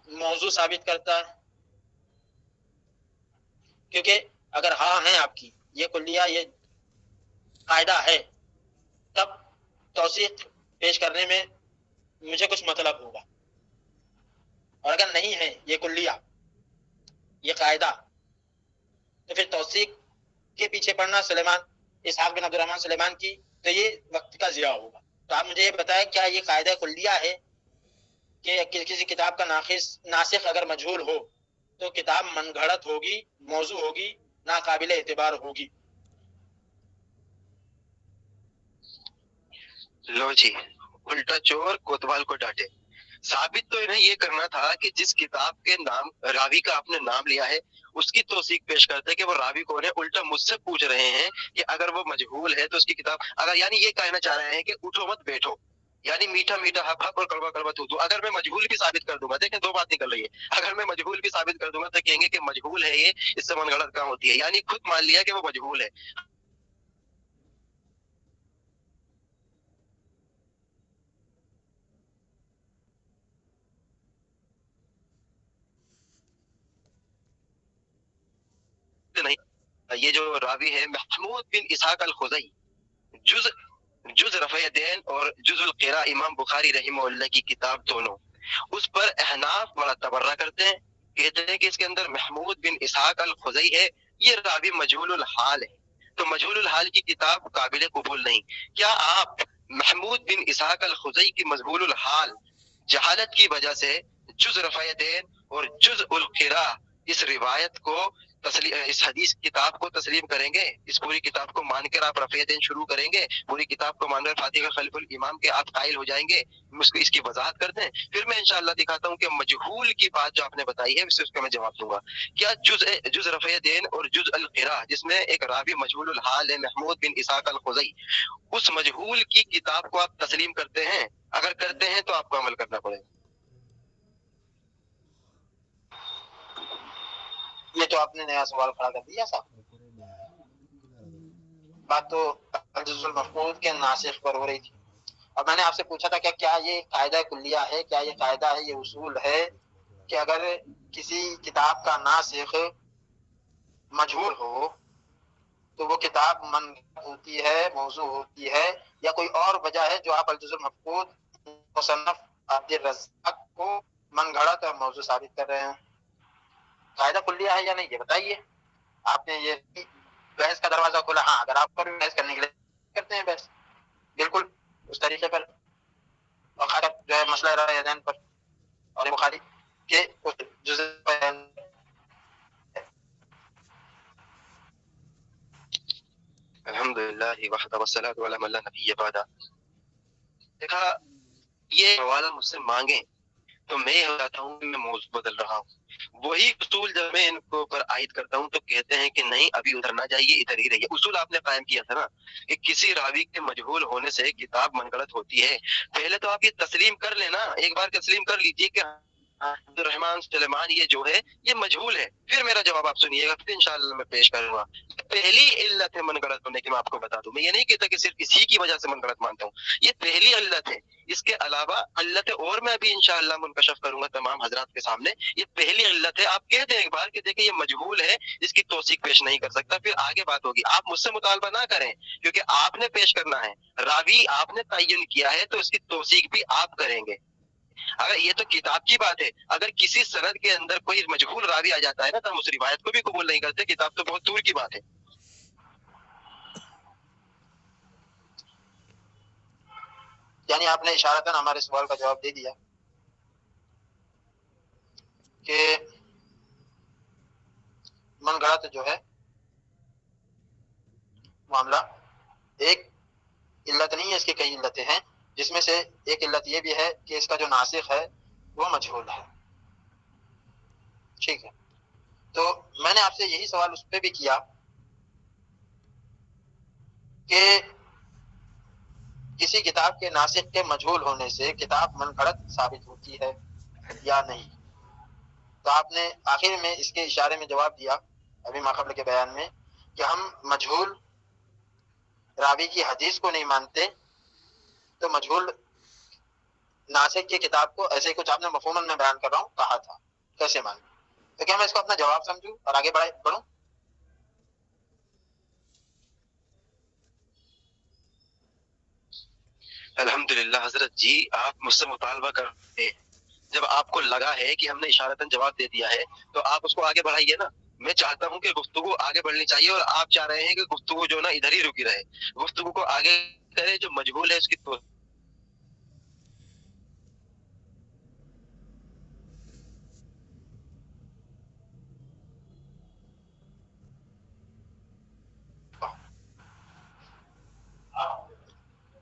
B: موضوع ثابت کرتا ہے؟ کیونکہ اگر ہاں ہیں آپ کی یہ کلیہ، یہ قاعدہ ہے، تب توثیق پیش کرنے میں مجھے کچھ مطلب ہوگا، اور اگر نہیں ہے یہ کلیہ، یہ قاعدہ، تو پھر توثیق کے پیچھے پڑنا سلیمان، اسحاق بن عبد الرحمن سلیمان کی، تو یہ وقت کا ضیاع ہوگا۔ تو آپ مجھے یہ بتائیں کیا یہ قاعدہ کلیہ ہے کہ کسی کتاب کا ناسخ اگر مجہول ہو تو کتاب من گھڑت ہوگی، موضوع ہوگی، ناقابل اعتبار ہوگی؟
A: لو جی، الٹا چور کوتوال کو ڈانٹے۔ ثابت تو انہیں یہ کرنا تھا کہ جس کتاب کے نام راوی کا آپ نے نام لیا ہے اس کی توثیق پیش کرتے کہ وہ راوی کون ہے۔ الٹا مجھ سے پوچھ رہے ہیں کہ اگر وہ مجہول ہے تو اس کی کتاب، اگر یعنی یہ کہنا چاہ رہے ہیں کہ اٹھو مت بیٹھو، یعنی میٹھا میٹھا حق حق اور کڑوا کڑوا تو۔ اگر میں مجہول بھی ثابت کر دوں گا، دیکھیں دو بات نکل رہی ہے، اگر میں مجہول بھی ثابت کر دوں گا تو کہیں گے کہ مجہول ہے یہ، اس سے من گھڑت کہاں ہوتی ہے، یعنی خود مان لیا کہ وہ مجہول ہے۔ نہیں، یہ جو راوی ہے محمود بن اسحاق الخزائی، جز رفع دین اور جز القراء امام بخاری رحمہ اللہ کی کتاب دونوں، اس پر احناف بڑا تبرہ کرتے ہیں، کہتے ہیں کہ اس کے اندر محمود بن اسحاق الخزائی ہے، یہ راوی مجہول الحال ہے، تو مجہول الحال کی کتاب قابل قبول نہیں۔ کیا آپ محمود بن اسحاق الخزائی کی مجہول الحال جہالت کی وجہ سے جز رفع دین اور جز القراء اس روایت کو اس حدیث کتاب کو تسلیم کریں گے؟ اس پوری کتاب کو مان کر آپ رفع دین شروع کریں گے؟ پوری کتاب کو مان کر فاتحہ خلف الامام کے آپ قائل ہو جائیں گے؟ اس کی وضاحت کرتے ہیں، پھر میں انشاءاللہ دکھاتا ہوں کہ مجہول کی بات جو آپ نے بتائی ہے اس کا میں جواب دوں گا۔ کیا جز رفع دین اور جز القراء جس میں ایک راوی مجہول الحال ہے محمود بن اسحاق الخزائی، اس مجہول کی کتاب کو آپ تسلیم کرتے ہیں؟ اگر کرتے ہیں تو آپ کو عمل کرنا پڑے گا۔
B: یہ تو آپ نے نیا سوال کھڑا کر دیا صاحب، بات تو الجزء المفقود کے ناسخ پر ہو رہی تھی، اور میں نے آپ سے پوچھا تھا کہ کیا یہ قاعدہ کلیہ ہے، کیا یہ قاعدہ ہے، یہ اصول ہے کہ اگر کسی کتاب کا ناسخ مجہول ہو تو وہ کتاب منگھڑت ہوتی ہے، موضوع ہوتی ہے، یا کوئی اور وجہ ہے جو آپ الجزء المفقود مصنف عبد الرزاق کو من گھڑت اور موضوع ثابت کر رہے ہیں؟ قاعدہ کلیہ ہے یا نہیں یہ بتائیے۔ آپ نے یہ بحث کا دروازہ کھولا، ہاں اگر آپ پر بحث کرنے کے لیے کرتے ہیں بحث بالکل اس طریقے پر، اور جو ہے مسئلہ رائے دین پر اور بخاری کے جزء
A: الحمدللہ وحدہ والصلاۃ علی من لا نبی بعد۔ دیکھا، یہ حوالہ مجھ سے مانگیں تو میں یہ ہوتا ہوں کہ میں موضوع بدل رہا ہوں، وہی اصول جب میں ان کو اوپر عائد کرتا ہوں تو کہتے ہیں کہ نہیں ابھی ادھر نہ جائیے، ادھر ہی رہیے۔ اصول آپ نے قائم کیا تھا نا کہ کسی راوی کے مجہول ہونے سے کتاب منگڑت ہوتی ہے، پہلے تو آپ یہ تسلیم کر لینا، ایک بار تسلیم کر لیجئے کہ عبد الرحمان سلیمان یہ جو ہے یہ مجہول ہے. پھر میرا جواب آپ سنیے گا، پھر انشاءاللہ میں پیش کروں گا. پہلی علت ہے من گڑت ہونے کی، میں آپ کو بتا دوں. میں یہ نہیں کہتا کہ صرف اسی کی وجہ سے من گڑت مانتا ہوں، یہ پہلی علت ہے. اس کے علاوہ علت اور میں ابھی انشاءاللہ منکشف کروں گا تمام حضرات کے سامنے. یہ پہلی علت ہے. آپ کہہ دیں ایک بار کہ دیکھیں یہ مجہول ہے، اس کی توثیق پیش نہیں کر سکتا، پھر آگے بات ہوگی. آپ مجھ سے مطالبہ نہ کریں کیونکہ آپ نے پیش کرنا ہے، راوی آپ نے تعین کیا ہے تو اس کی توثیق بھی آپ کریں گے. اگر یہ تو کتاب کی بات ہے، اگر کسی سند کے اندر کوئی مجہول راوی آ جاتا ہے نا تو ہم اس روایت کو بھی قبول نہیں کرتے. کتاب تو بہت دور کی بات ہے.
B: یعنی آپ نے اشارتاً ہمارے سوال کا جواب دے دیا کہ من گڑت جو ہے معاملہ ایک علت نہیں ہے، اس کی کئی علتیں ہیں، جس میں سے ایک علت یہ بھی ہے کہ اس کا جو ناسخ ہے وہ مجہول ہے. ٹھیک ہے، تو میں نے آپ سے یہی سوال اس پہ بھی کیا کہ کسی کتاب کے ناسخ کے مجہول ہونے سے کتاب من گھڑت ثابت ہوتی ہے یا نہیں. تو آپ نے آخر میں اس کے اشارے میں جواب دیا ابھی ماقبل کے بیان میں کہ ہم مجہول راوی کی حدیث کو نہیں مانتے، تو مجہول ناسخ کی کتاب کو ایسے کچھ آپ نے مفہوماً میں بیان کر رہا ہوں کہا تھا، کیسے مانیں؟ تو کیا میں اس کو اپنا جواب سمجھوں اور آگے بڑھوں؟
A: الحمدللہ حضرت جی، آپ مجھ سے مطالبہ کرتے ہیں. جب آپ کو لگا ہے کہ ہم نے اشارتاً جواب دے دیا ہے تو آپ اس کو آگے بڑھائیے نا. میں چاہتا ہوں کہ گفتگو آگے بڑھنی چاہیے اور آپ چاہ رہے ہیں کہ گفتگو جو نا ادھر ہی رکی رہے. گفتگو کو آگے کرے، جو مجہول ہے اس کی تو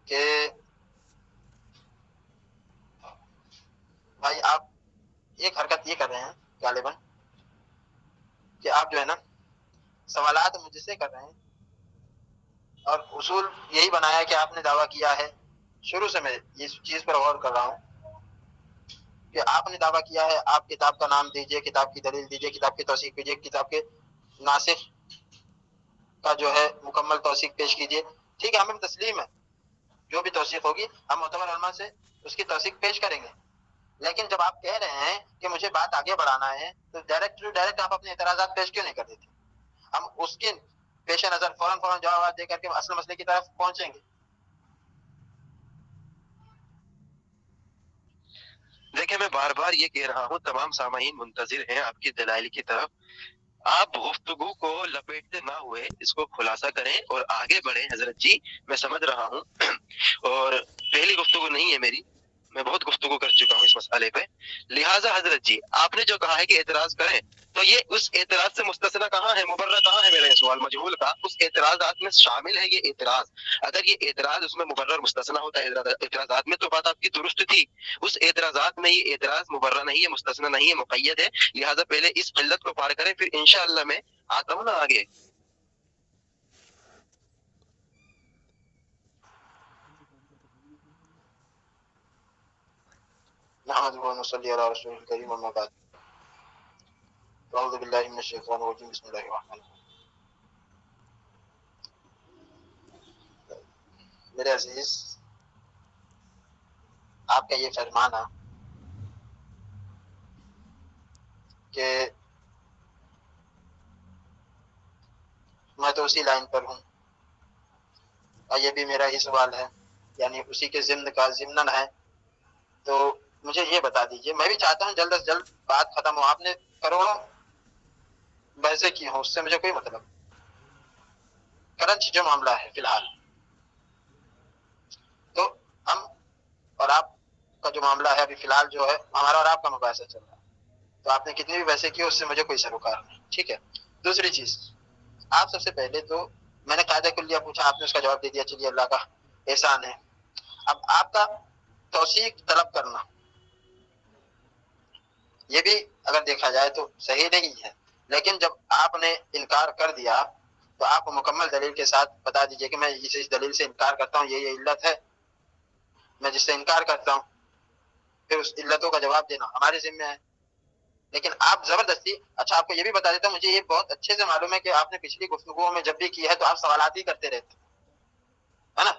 B: کہ بھائی آپ ایک حرکت یہ کر رہے ہیں غالباً کہ آپ جو ہے نا سوالات مجھ سے کر رہے ہیں اور اصول یہی بنایا کہ آپ نے دعویٰ کیا ہے. شروع سے میں اس چیز پر غور کر رہا ہوں کہ آپ نے دعویٰ کیا ہے، آپ کتاب کا نام دیجئے، کتاب کی دلیل دیجئے، کتاب کی توثیق کیجئے، کتاب کے ناسخ کا جو ہے مکمل توثیق پیش کیجئے. ٹھیک ہے، ہمیں تسلیم ہے، جو بھی توثیق ہوگی ہم معتبر علماء سے اس کی توثیق پیش کریں گے. لیکن جب آپ کہہ رہے ہیں کہ مجھے بات آگے بڑھانا ہے تو ڈائریکٹ آپ اپنے اعتراضات پیش کیوں نہیں کر دیتے؟ ہم اس کے پیش نظر فوراً جواب دے کر کے اصل مسئلے کی طرف پہنچیں گے.
A: دیکھیں میں بار بار یہ کہہ رہا ہوں، تمام سامعین منتظر ہیں آپ کی دلائل کی طرف. آپ گفتگو کو لپیٹتے نہ ہوئے اس کو خلاصہ کریں اور آگے بڑھیں. حضرت جی میں سمجھ رہا ہوں اور پہلی گفتگو نہیں ہے میری، میں بہت گفتگو کر چکا ہوں اس مسئلے پہ. لہٰذا حضرت جی آپ نے جو کہا ہے کہ اعتراض کریں، تو یہ اس اعتراض سے مستثنا کہاں ہے، مبرہ کہاں ہے؟ میرا یہ سوال مجہول کا اس اعتراضات میں شامل ہے یہ اعتراض. اگر یہ اعتراض اس میں مبرر مستثنا ہوتا ہے اعتراضات میں تو بات آپ کی درست تھی. اس اعتراضات میں یہ اعتراض مبرر نہیں ہے، مستثنا نہیں ہے، مقید ہے. لہٰذا پہلے اس علت کو پار کریں، پھر انشاءاللہ میں آتا ہوں نا آگے.
B: نحمده ونصلي على رسول الكريم اما بعد. اعوذ باللہ من الشیطان الرجیم، بسم اللہ الرحمن الرحیم. میرے عزیز، آپ کا یہ فرمانا کہ میں تو اسی لائن پر ہوں اور یہ بھی میرا ہی سوال ہے، یعنی اسی کے ضمن کا ضمن ہے، تو مجھے یہ بتا دیجئے. میں بھی چاہتا ہوں جلد از جلد بات ختم ہو. آپ نے کروڑوں بحثیں کی ہوں، اس سے مجھے کوئی مطلب. کرنٹ جو معاملہ ہے فی الحال، تو ہم اور آپ کا جو معاملہ ہے ابھی فی الحال جو ہے ہمارا اور آپ کا مباحثہ چل رہا ہے، تو آپ نے کتنی بھی بحثیں کی اس سے مجھے کوئی سروکار نہیں. ٹھیک ہے، دوسری چیز، آپ سب سے پہلے تو میں نے قاعدہ کلیہ پوچھا، آپ نے اس کا جواب دے دیا، چلیے اللہ کا احسان ہے. اب آپ کا توثیق طلب کرنا یہ بھی اگر دیکھا جائے تو صحیح نہیں ہے، لیکن جب آپ نے انکار کر دیا تو آپ مکمل دلیل کے ساتھ بتا دیجئے کہ میں اس دلیل سے انکار کرتا ہوں، یہ علت ہے میں جس سے انکار کرتا ہوں. پھر اس علتوں کا جواب دینا ہمارے ذمہ ہے. لیکن آپ زبردستی، اچھا آپ کو یہ بھی بتا دیتا ہوں، مجھے یہ بہت اچھے سے معلوم ہے کہ آپ نے پچھلی گفتگو میں جب بھی کی ہے تو آپ سوالات ہی کرتے رہتے ہے نا.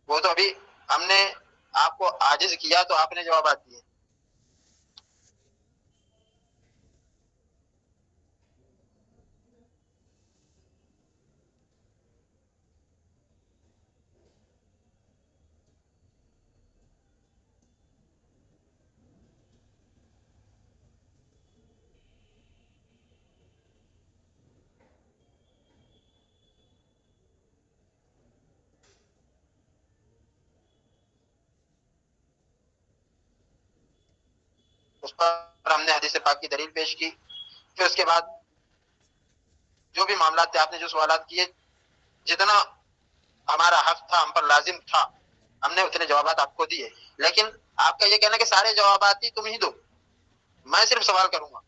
B: وہ تو ابھی ہم نے آپ کو عاجز کیا تو آپ نے جوابات دیے. اس پر ہم نے حدیث پاک کی دلیل پیش کی. پھر اس کے بعد جو بھی معاملات تھے، آپ نے جو سوالات کیے، جتنا ہمارا حق تھا، ہم پر لازم تھا، ہم نے اتنے جوابات آپ کو دیے. لیکن آپ کا یہ کہنا کہ سارے جوابات ہی تم ہی دو، میں صرف سوال کروں گا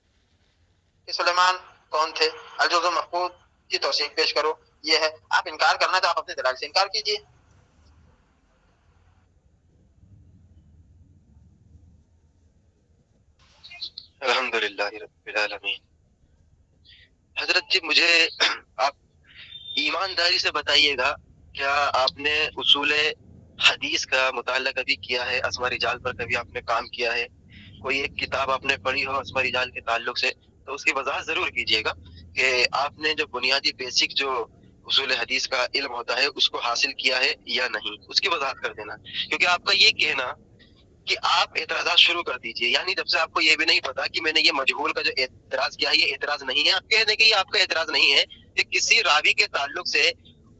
B: کہ سلیمان کون تھے، الجوز المفقود کی توثیق پیش کرو. یہ ہے، آپ انکار کرنا تو آپ اپنے دلائل سے انکار کیجیے.
A: الحمدللہ رب العالمین. حضرت جی مجھے آپ ایمانداری سے بتائیے گا، کیا آپ نے اصول حدیث کا مطالعہ کبھی کیا ہے؟ اسماء رجال پر کبھی آپ نے کام کیا ہے؟ کوئی ایک کتاب آپ نے پڑھی ہو اسماء رجال کے تعلق سے تو اس کی وضاحت ضرور کیجیے گا کہ آپ نے جو بنیادی بیسک جو اصول حدیث کا علم ہوتا ہے اس کو حاصل کیا ہے یا نہیں، اس کی وضاحت کر دینا. کیونکہ آپ کا یہ کہنا کہ آپ اعتراضات شروع کر دیجئے، یعنی جب سے آپ کو یہ بھی نہیں پتا کہ میں نے یہ مجہول کا جو اعتراض کیا ہے یہ اعتراض نہیں ہے، آپ کہہ دیں کہ یہ آپ کا اعتراض نہیں ہے، کہ کسی راوی کے تعلق سے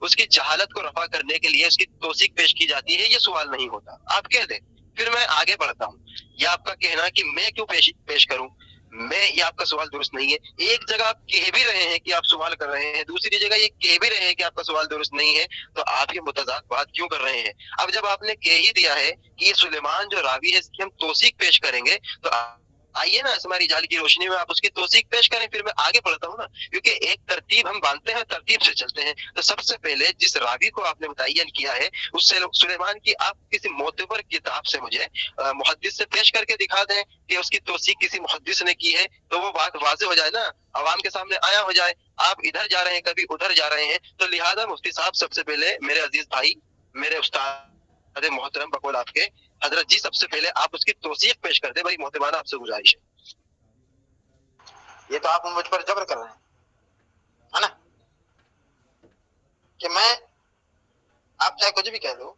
A: اس کی جہالت کو رفع کرنے کے لیے اس کی توثیق پیش کی جاتی ہے، یہ سوال نہیں ہوتا، آپ کہہ دیں. پھر میں آگے بڑھتا ہوں. یہ آپ کا کہنا کہ میں کیوں پیش کروں، میں، یہ آپ کا سوال درست نہیں ہے. ایک جگہ آپ کہہ بھی رہے ہیں کہ آپ سوال کر رہے ہیں، دوسری جگہ یہ کہہ بھی رہے ہیں کہ آپ کا سوال درست نہیں ہے، تو آپ یہ متضاد بات کیوں کر رہے ہیں؟ اب جب آپ نے کہہ ہی دیا ہے کہ یہ سلیمان جو راوی ہے اس کی ہم توثیق پیش کریں گے، تو آئیے نا اسماء رجال کی روشنی میں آپ اس کی توثیق پیش کریں. پھر میں آگے بڑھتا ہوں نا، کیونکہ ایک ترتیب ہم باندھتے ہیں، ترتیب سے چلتے ہیں. تو سب سے پہلے جس راوی کو آپ نے متعین کیا ہے اس سے سلیمان کی آپ کسی معتبر کتاب سے مجھے محدث سے پیش کر کے دکھا دیں کہ اس کی توثیق کسی محدث نے کی ہے، تو وہ بات واضح ہو جائے نا، عوام کے سامنے آیا ہو جائے. آپ ادھر جا رہے ہیں، کبھی ادھر جا رہے ہیں، تو لہذا مفتی صاحب سب سے پہلے میرے عزیز بھائی، میرے استاد محترم بقول آپ کے حضرت جی، سب سے پہلے آپ اس کی توثیق پیش کر دیں. بڑی محترمانہ آپ سے گزارش ہے.
B: یہ تو آپ مجھ پر جبر کر رہے ہیں، ہے نا، کہ میں، آپ چاہے کچھ بھی کہہ لو،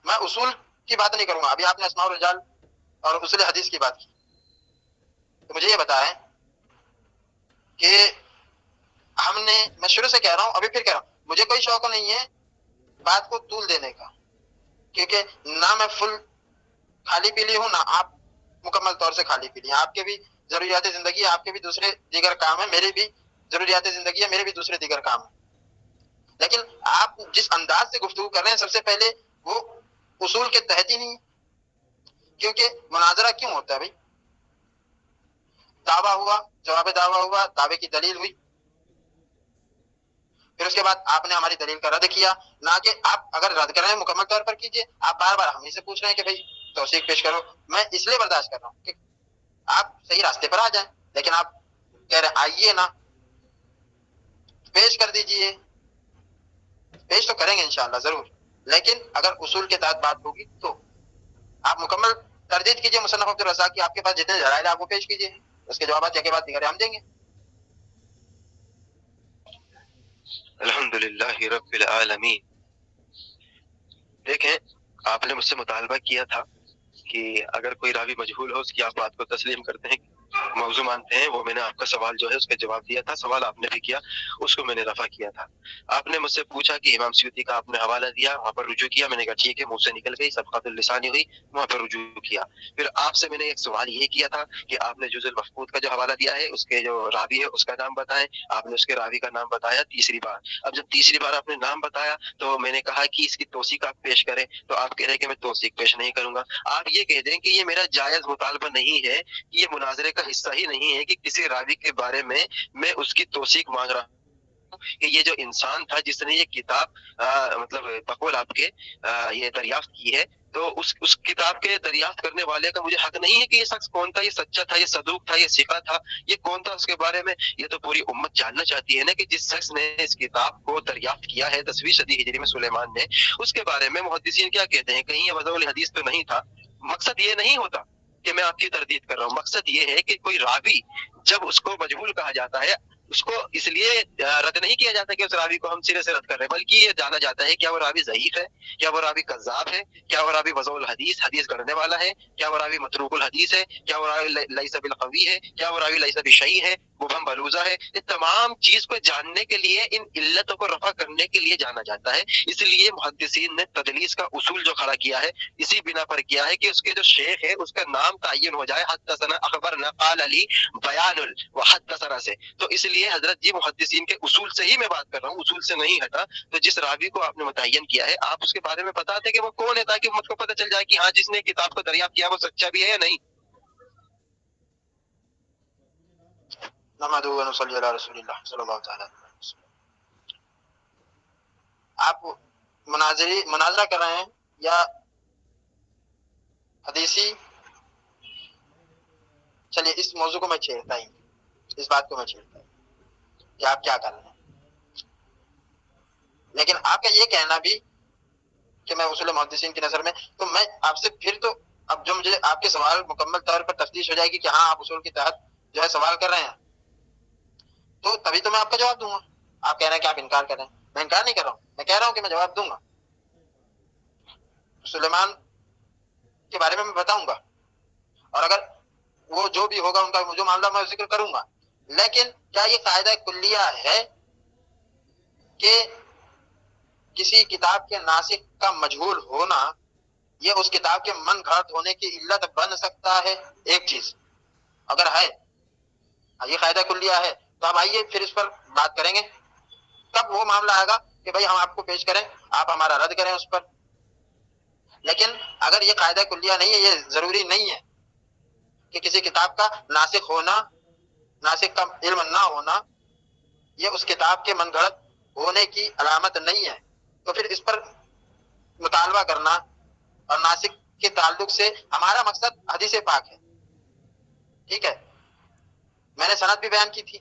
B: میں اصول کی بات نہیں کروں گا. ابھی آپ نے اسماء الرجال اور اصول حدیث کی بات کی، تو مجھے یہ بتائیں کہ ہم نے، میں شروع سے کہہ رہا ہوں، ابھی پھر کہہ رہا ہوں، مجھے کوئی شوق نہیں ہے بات کو طول دینے کا، کیونکہ نہ میں فل خالی پی لی ہوں، نہ آپ مکمل طور سے خالی پی لی ہیں. آپ کے بھی ضروریات زندگی، آپ کے بھی دوسرے دیگر کام ہیں، میرے بھی ضروریات زندگی ہے، میرے بھی دوسرے دیگر کام ہیں. لیکن آپ جس انداز سے گفتگو کر رہے ہیں، سب سے پہلے وہ اصول کے تحت ہی نہیں ہے. کیونکہ مناظرہ کیوں ہوتا ہے بھائی؟ دعویٰ ہوا، جواب دعویٰ ہوا، دعوے کی دلیل ہوئی، پھر اس کے بعد آپ نے ہماری دلیل کا رد کیا. نہ کہ آپ اگر رد کر رہے ہیں مکمل طور پر کیجئے، آپ بار بار ہم ہی سے پوچھ رہے ہیں کہ بھائی توثیق پیش کرو. میں اس لیے برداشت کر رہا ہوں کہ آپ صحیح راستے پر آ جائیں، لیکن آپ کہہ رہے ہیں آئیے نا، پیش کر دیجئے. پیش تو کریں گے انشاءاللہ ضرور، لیکن اگر اصول کے تحت بات ہوگی تو آپ مکمل تردید کیجئے مصنف عبدالرزاق کی. آپ کے پاس جتنے دلائل ہیں آپ وہ پیش کیجئے، اس کے جوابات یا کے بعد دیگر ہم دیں گے.
A: الحمدللہ رب العالمین. دیکھیں، آپ نے مجھ سے مطالبہ کیا تھا کہ اگر کوئی راوی مجہول ہو اس کی آپ بات کو تسلیم کرتے ہیں، موضوع مانتے ہیں. وہ میں نے آپ کا سوال جو ہے اس کا جواب دیا تھا، سوال آپ نے بھی کیا، اس کو میں نے رفع کیا تھا. آپ نے مجھ سے پوچھا کہ امام سیوطی کا آپ نے حوالہ دیا، وہاں پر رجوع کیا. میں نے کہا ٹھیک ہے، منہ سے نکل گئی، سبقت اللسانی ہوئی، وہاں پر رجوع کیا. پھر آپ سے میں نے ایک سوال یہ کیا تھا کہ آپ نے جز المفقود کا جو حوالہ دیا ہے اس کے جو راوی ہے اس کا نام بتائیں. آپ نے اس کے راوی کا نام بتایا تیسری بار. اب جب تیسری بار آپ نے نام بتایا تو میں نے کہا کہ اس کی توثیق آپ پیش کریں، تو آپ کہہ رہے ہیں کہ میں توثیق پیش نہیں کروں گا. آپ یہ کہہ دیں کہ یہ میرا جائز مطالبہ نہیں ہے، یہ مناظرے کا حصہ ہی نہیں ہے کہ کسی راوی کے بارے میں اس کی توثیق مانگ رہا ہوں، کہ یہ جو انسان تھا جس نے یہ کتاب مطلب بقول آپ کے یہ دریافت کی ہے، تو اس کتاب کے دریافت کرنے والے کا مجھے حق نہیں ہے کہ یہ شخص کون تھا، یہ سچا تھا، یہ صدوق تھا، یہ ثقہ تھا، یہ کون تھا اس کے بارے میں؟ یہ تو پوری امت جاننا چاہتی ہے نا کہ جس شخص نے اس کتاب کو دریافت کیا ہے 10ویں صدی ہجری میں سلیمان نے، اس کے بارے میں محدثین کیا کہتے ہیں؟ کہیں یہ وضع الحدیث تو نہیں تھا؟ مقصد یہ نہیں ہوتا کہ میں آپ کی تردید کر رہا ہوں، مقصد یہ ہے کہ کوئی راوی جب اس کو مجہول کہا جاتا ہے، اس کو اس لیے رد نہیں کیا جاتا کہ اس راوی کو ہم سرے سے رد کر رہے ہیں، بلکہ یہ جانا جاتا ہے کیا وہ راوی ضعیف ہے، کیا وہ راوی کذاب ہے، کیا وہ راوی وضع الحدیث حدیث گڑھنے والا ہے، کیا وہ راوی متروک الحدیث ہے، کیا وہ راوی لیس بالقوی ہے، کیا وہ راوی لیس بشیء ہے، مبہم بلوزہ ہے۔ یہ تمام چیز کو جاننے کے لیے، ان علتوں کو رفع کرنے کے لیے جانا جاتا ہے۔ اس لیے محدثین نے تدلیس کا اصول جو کھڑا کیا ہے اسی بنا پر کیا ہے کہ اس کے جو شیخ ہے اس کا نام تعین ہو جائے، حدثنا اخبرنا قال علی بیان وحدثنا سے۔ تو اس لیے حضرت جی محدثین کے اصول سے ہی میں بات کر رہا ہوں، اصول سے نہیں ہٹا۔ تو جس راوی کو آپ نے متعین کیا ہے، آپ اس کے بارے میں بتاتے کہ وہ کون ہے، تاکہ امت کو پتہ چل جائے کہ ہاں جس نے کتاب کو دریافت کیا وہ سچا بھی ہے یا نہیں۔
B: نحمدہ و نصلی علی رسول اللہ صلی اللہ تعالی علیہ وسلم۔ آپ مناظرہ کر رہے ہیں یا حدیثی؟ چلیے اس موضوع کو میں چھیڑتا ہی نہیں، اس بات کو میں چھیڑتا ہی کہ آپ کیا کر رہے ہیں، لیکن آپ کا یہ کہنا بھی کہ میں اصول محدثین کی نظر میں، تو میں آپ سے پھر تو اب جو مجھے آپ کے سوال مکمل طور پر تفتیش ہو جائے گی کہ ہاں آپ اصول کے تحت جو ہے سوال کر رہے ہیں، تو تبھی تو میں آپ کا جواب دوں گا۔ آپ کہہ رہے ہیں کہ آپ انکار کر رہے ہیں، میں انکار نہیں کر رہا ہوں، میں کہہ رہا ہوں کہ میں جواب دوں گا، سلیمان کے بارے میں بتاؤں گا، اور اگر وہ جو بھی ہوگا ان کا جو معاملہ میں ذکر کروں گا۔ لیکن کیا یہ قاعدہ کلیہ ہے کہ کسی کتاب کے ناسخ کا مجہول ہونا یہ اس کتاب کے من گھڑت ہونے کی علت بن سکتا ہے؟ ایک چیز اگر ہے، یہ قاعدہ کلیہ ہے، تو اب آئیے پھر اس پر بات کریں گے۔ کب وہ معاملہ آئے گا کہ بھائی ہم آپ کو پیش کریں، آپ ہمارا رد کریں اس پر۔ لیکن اگر یہ قاعدہ کلیہ نہیں ہے، یہ ضروری نہیں ہے کہ کسی کتاب کا ناسخ ہونا، ناسخ کا علم نہ ہونا یہ اس کتاب کے من گھڑت ہونے کی علامت نہیں ہے، تو پھر اس پر مطالبہ کرنا اور ناسخ کے تعلق سے ہمارا مقصد حدیث پاک ہے، ٹھیک ہے؟ میں نے سند بھی بیان کی تھی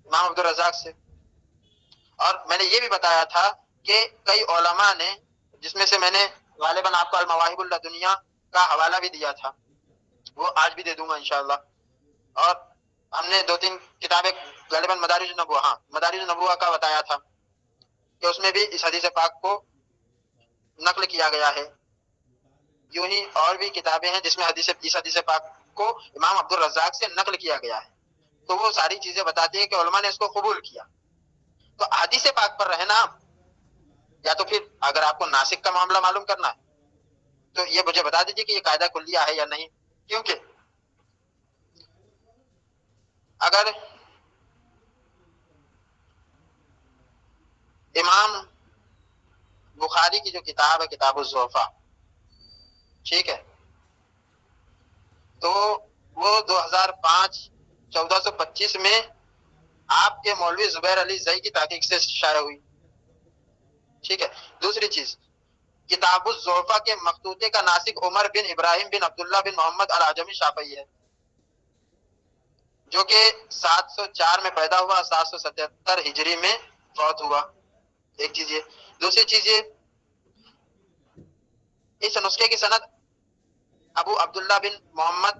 B: امام عبدالرزاق سے، اور میں نے یہ بھی بتایا تھا کہ کئی علماء نے، جس میں سے میں نے غالباً آپ کو المواہب اللدنیہ کا حوالہ بھی دیا تھا، وہ آج بھی دے دوں گا انشاءاللہ، اور ہم نے 2-3 کتابیں غالباً مدارج النبوہ، ہاں مدارج النبوہ کا بتایا تھا کہ اس میں بھی اس حدیث پاک کو نقل کیا گیا ہے۔ یوں ہی اور بھی کتابیں ہیں جس میں اس حدیث پاک کو امام عبدالرزاق سے نقل کیا گیا ہے، تو وہ ساری چیزیں بتاتی ہیں کہ علماء نے اس کو قبول کیا۔ تو حدیث پاک پر رہنا، یا تو پھر اگر آپ کو ناسخ کا معاملہ معلوم کرنا ہے تو یہ مجھے بتا دیجیے کہ یہ قاعدہ کلیہ ہے یا نہیں، کیونکہ اگر امام بخاری کی جو کتاب ہے کتاب الضعفاء، ٹھیک ہے، تو وہ 1425 میں آپ کے مولوی زبیر علی زئی کی تحقیق سے شائع ہوئی، ٹھیک ہے۔ دوسری چیز، کتاب الضعفاء کے مخطوطے کا ناسخ عمر بن ابراہیم بن عبداللہ بن محمد العجمی شافعی ہے، جو کہ 704 میں پیدا ہوا، 777 ہجری میں فوت ہوا۔ ایک چیز یہ۔ دوسری چیز یہ، اس نسخے کی سند ابو عبداللہ محمد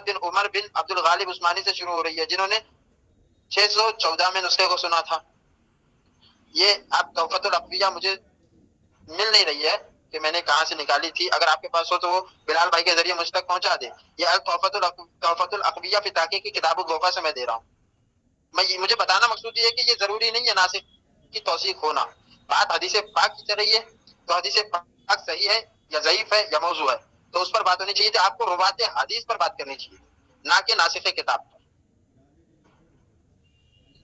B: بن عمر بن عبد الغالب عثمانی سے شروع ہو رہی ہے، جنہوں نے 614 میں نسخے کو سنا تھا۔ یہ اب توفت الاقویہ مجھے مل نہیں رہی ہے کہ میں نے کہاں سے نکالی تھی، اگر آپ کے پاس ہو تو وہ بلال بھائی کے ذریعے مجھ تک پہنچا دیں۔ یہ توفت الاقویہ فی تحقیق کی کتاب الضعفاء سے میں دے رہا ہوں۔ مجھے بتانا مقصود یہ ہے کہ یہ ضروری نہیں ہے ناسخ کی توثیق ہونا، بات حدیث پاک کی چل رہی ہے، تو حدیث پاک صحیح ہے یا ضعیف ہے یا موضوع ہے، تو اس پر بات ہونی چاہیے تھی۔ آپ کو روات حدیث پر بات کرنی چاہیے، نہ کہ ناسخ کتاب پر۔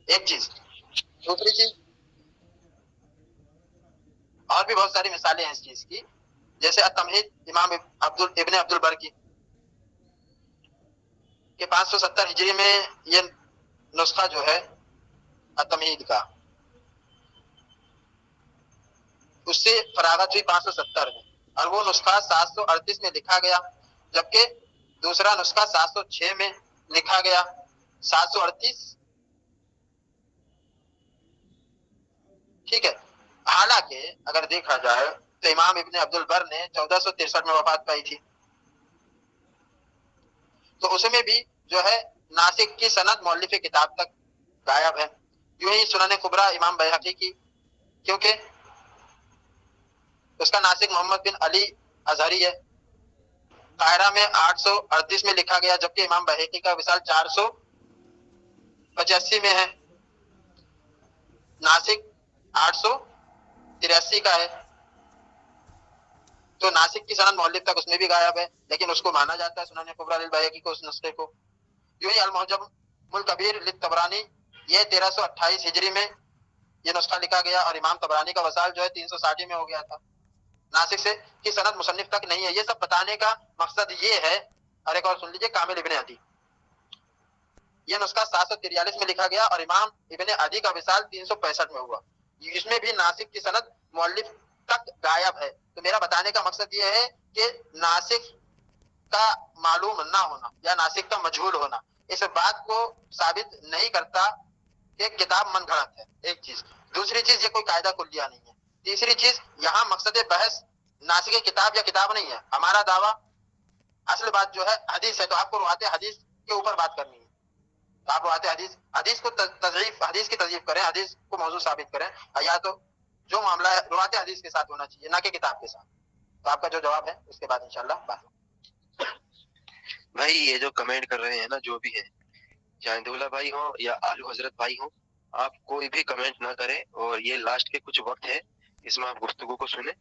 B: ایک چیز۔ دوسری چیز، اور بھی بہت ساری مثالیں ہیں اس چیز کی، جیسے التمہید امام ابن عبد البر کی کہ 570 ہجری میں یہ نسخہ جو ہے التمہید کا، اس سے فراغت ہوئی 570 میں، اور وہ نسخہ 738 میں لکھا گیا، جبکہ دوسرا نسخہ 706 میں لکھا گیا۔ 738 ٹھیک ہے۔ حالانکہ اگر دیکھا جائے تو امام ابن عبد البر نے 1463 میں وفات پائی تھی، تو اس میں بھی جو ہے ناسک کی سند مؤلف کتاب تک غائب ہے۔ یوں ہی سنن کبریٰ امام بیہقی کی، کیونکہ اس کا ناسک محمد بن علی ازہری ہے، قاہرہ میں 838 میں لکھا گیا، جبکہ امام بیہقی کا وصال 485 میں ہے، ناسک 883 کا ہے۔ تو ناسک کی سند مؤلف تک اس میں بھی غائب ہے، لیکن اس کو مانا جاتا ہے سنن کبریٰ للبیہقی کو، اس نسخے کو۔ یوں ہی المعجم الکبیر للطبرانی، یہ 1328 ہجری میں یہ نسخہ لکھا گیا، اور امام طبرانی کا وصال جو ہے 360 میں ہو گیا تھا، ناسک سے کی سند مصنف تک نہیں ہے۔ یہ سب بتانے کا مقصد یہ ہے، اور ایک اور سن لیجئے، کامل ابن عدی، یہ نسخہ 743 میں لکھا گیا، اور امام ابن عدی کا وصال 365 میں ہوا، اس میں بھی ناسک کی سند مؤلف تک غائب ہے۔ تو میرا بتانے کا مقصد یہ ہے کہ ناسک کا معلوم نہ ہونا یا ناسک کا مجہول ہونا اس بات کو ثابت نہیں کرتا کہ کتاب من گھڑت ہے، ایک چیز۔ دوسری چیز، یہ کوئی قاعدہ کلیہ نہیں ہے۔ تیسری چیز، یہاں مقصد بحث ناسک کتاب یا کتاب نہیں ہے، ہمارا دعویٰ اصل بات جو ہے حدیث ہے، تو آپ کو روایت حدیث کے اوپر بات کرنی ہے، تو آپ روایت حدیث کو تضعیف، حدیث کی تضعیف کریں، حدیث کو موضوع ثابت کریں، یا تو جو معاملہ ہے روایت حدیث کے ساتھ ہونا چاہیے، نہ کہ کتاب کے ساتھ۔ تو آپ کا جو جواب ہے اس کے بعد انشاءاللہ بات۔
A: بھائی یہ جو کمنٹ کر رہے ہیں نا، جو بھی ہے، چاہے دولہ بھائی ہوں یا آلو حضرت بھائی ہوں، آپ کوئی بھی کمنٹ نہ کریں، اور یہ لاسٹ کے کچھ وقت ہے، اس میں آپ گفتگو کو سنیں۔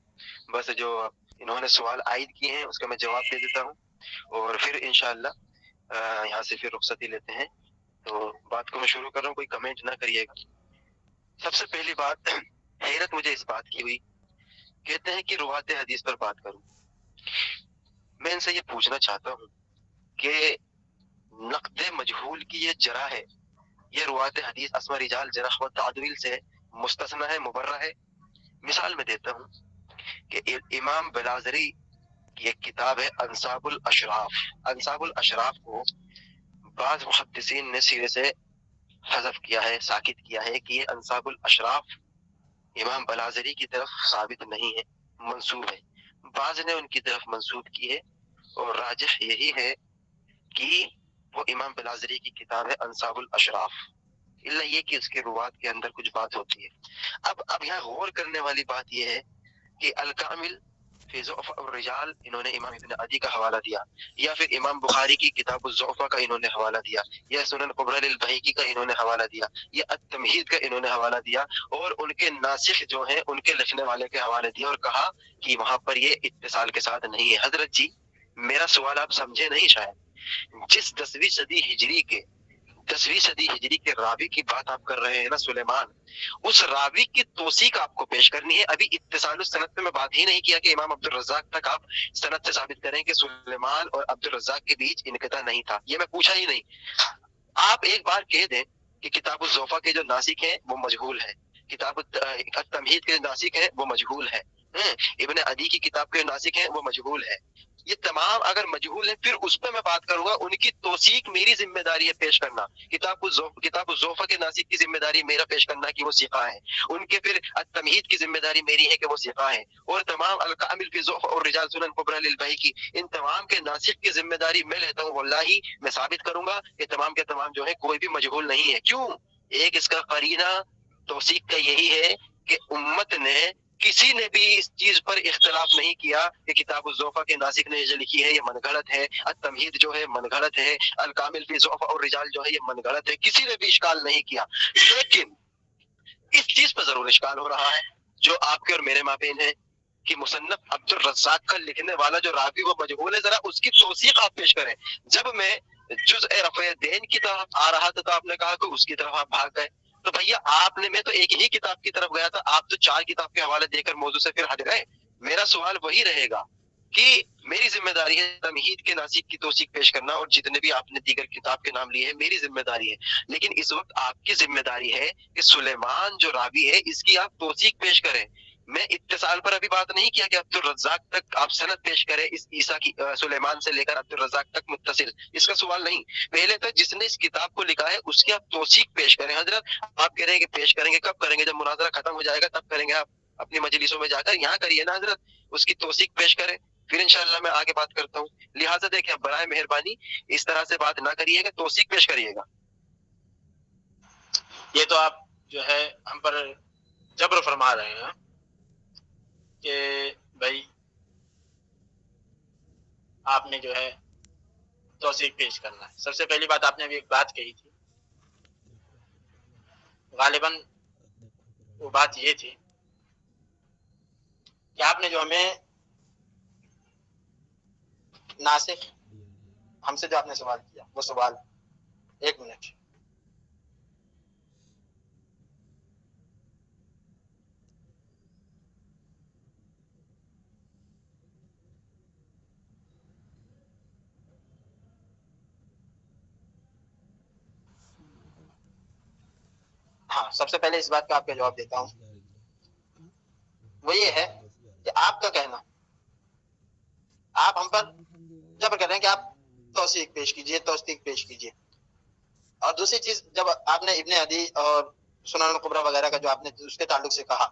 A: بس جو انہوں نے سوال عائد کیے ہیں اس کا میں جواب دے دیتا ہوں، اور پھر انشاءاللہ یہاں سے پھر رخصتی لیتے ہیں۔ تو بات کو میں شروع کر رہا ہوں، کوئی کمنٹ نہ کریے گا۔ سب سے پہلی بات، حیرت مجھے اس بات کی ہوئی، کہتے ہیں کہ روایت حدیث پر بات کروں۔ میں ان سے یہ پوچھنا چاہتا ہوں کہ نقد مجہول کی یہ جرح ہے، یہ روایت حدیث اسما رجال جرح و تعدیل سے مستثنی ہے، مبرہ ہے؟ مثال میں دیتا ہوں کہ امام بلازری کی ایک کتاب ہے انصاب الاشراف، انصاب الاشراف کو بعض محدثین نے سیرے سے حذف کیا ہے، ساکت کیا ہے کہ یہ انصاب الاشراف امام بلازری کی طرف ثابت نہیں ہے، منسوب ہے۔ بعض نے ان کی طرف منسوب کی ہے، اور راجح یہی ہے کہ وہ امام بلازری کی کتاب ہے انصاب الاشراف، اللہ یہ کہ اس کے روات کے اندر کچھ بات ہوتی ہے۔ اب یہاں غور کرنے والی بات یہ ہے کہ الکامل فی ضعف الرجال انہوں نے امام ابن عدی کا حوالہ دیا، یا پھر امام بخاری کی کتاب الضعفاء کا انہوں نے حوالہ دیا، یا سنن کبریٰ للبیہقی کا انہوں نے حوالہ دیا، یا التمہید کا انہوں نے حوالہ دیا، اور ان کے ناسخ جو ہیں ان کے لکھنے والے کے حوالے دیا، اور کہا کہ وہاں پر یہ اتصال کے ساتھ نہیں ہے۔ حضرت جی میرا سوال آپ سمجھے نہیں شاید، جس 10ویں صدی ہجری کے راوی کی بات آپ کر رہے ہیں نا، سلیمان، اس راوی کی توثیق آپ کو پیش کرنی ہے۔ ابھی اتصال السند پہ میں بات ہی نہیں کیا کہ امام عبد الرزاق تک آپ سند سے ثابت کریں کہ سلیمان اور عبد الرزاق کے بیچ انقطاع نہیں تھا، یہ میں پوچھا ہی نہیں۔ آپ ایک بار کہہ دیں کہ کتاب الضعفاء کے جو ناسک ہیں وہ مجہول ہے، کتاب التمہید کے ناسک ہیں وہ مجہول ہے، ابن عدی کی کتاب کے ناسک ہیں وہ مجہول ہے۔ یہ تمام اگر مجہول ہیں پھر اس پہ میں بات کروں گا، ان کی توثیق میری ذمہ داری ہے پیش کرنا۔ کتاب الضعفاء کے ناسک کی ذمہ داری میرا پیش کرنا کہ وہ ثقہ ہیں، ان کے پھر التمہید کی ذمہ داری میری ہے کہ وہ ثقہ ہیں، اور تمام الکامل فی ضعف اور رجال سنن کبریٰ للبیہقی ان تمام کے ناسک کی ذمہ داری میں لیتا ہوں۔ واللہ میں ثابت کروں گا کہ تمام کے تمام جو ہے کوئی بھی مجہول نہیں ہے۔ کیوں؟ ایک اس کا قرینہ توثیق کا یہی ہے کہ امت نے کسی نے بھی اس چیز پر اختلاف نہیں کیا کہ کتاب الضعفاء کے ناسک نے جو لکھی ہے یہ من گھڑت ہے، التمہید جو ہے من گھڑت ہے، الکامل فی ضعف اور رجال جو ہے یہ من گھڑت ہے، کسی نے بھی اشکال نہیں کیا۔ لیکن اس چیز پر ضرور اشکال ہو رہا ہے جو آپ کے اور میرے مابین ہے کہ مصنف عبد الرزاق کا لکھنے والا جو راوی وہ مجہول ہے، ذرا اس کی توثیق آپ پیش کریں۔ جب میں جزء رفع دین کی طرف آ رہا تھا تو آپ نے کہا کہ اس کی طرف آپ بھاگ گئے، تو بھیا آپ نے، میں تو ایک ہی کتاب کی طرف گیا تھا، آپ تو 4 کتاب کے حوالے دے کر موضوع سے پھر ہٹ گئے۔ میرا سوال وہی رہے گا کہ میری ذمہ داری ہے تمہید کے ناسک کی توثیق پیش کرنا، اور جتنے بھی آپ نے دیگر کتاب کے نام لیے ہیں میری ذمہ داری ہے، لیکن اس وقت آپ کی ذمہ داری ہے کہ سلیمان جو راوی ہے اس کی آپ توثیق پیش کریں۔ میں اتصال پر ابھی بات نہیں کیا کہ عبدالرزاق تک آپ سند پیش کریں اس عیسیٰ کی سلیمان سے لے کر عبدالرزاق تک متصل، اس کا سوال نہیں. پہلے تک جس نے اس کتاب کو لکھا ہے اس کی آپ توثیق پیش کریں. حضرت آپ کہہ رہے ہیں کہ پیش کریں گے، کب کریں گے؟ جب مناظرہ ختم ہو جائے گا تب کریں گے. آپ اپنی مجلسوں میں جا کر یہاں کریے نا حضرت، اس کی توثیق پیش کریں، پھر انشاءاللہ میں آگے بات کرتا ہوں. لہٰذا دیکھیں برائے مہربانی اس طرح سے بات نہ کریے گا، توثیق پیش کریے گا.
B: یہ تو آپ جو ہے ہم پر جبر فرما رہے ہیں کہ بھائی آپ نے جو ہے توثیق پیش کرنا ہے. سب سے پہلی بات آپ نے ابھی ایک بات کہی تھی، غالباً وہ بات یہ تھی کہ آپ نے جو ہمیں ناسخ ہم سے جو آپ نے سوال کیا وہ سوال، ایک منٹ، ہاں سب سے پہلے اس بات کا آپ کا جواب دیتا ہوں. وہ یہ ہے کہ آپ کا کہنا، آپ ہم پر جبر کر رہے ہیں کہ آپ توثیق پیش کیجئے، توثیق پیش کیجئے. اور دوسری چیز، جب آپ نے ابن عدی اور سنن الکبریٰ وغیرہ کا جو آپ نے اس کے تعلق سے کہا،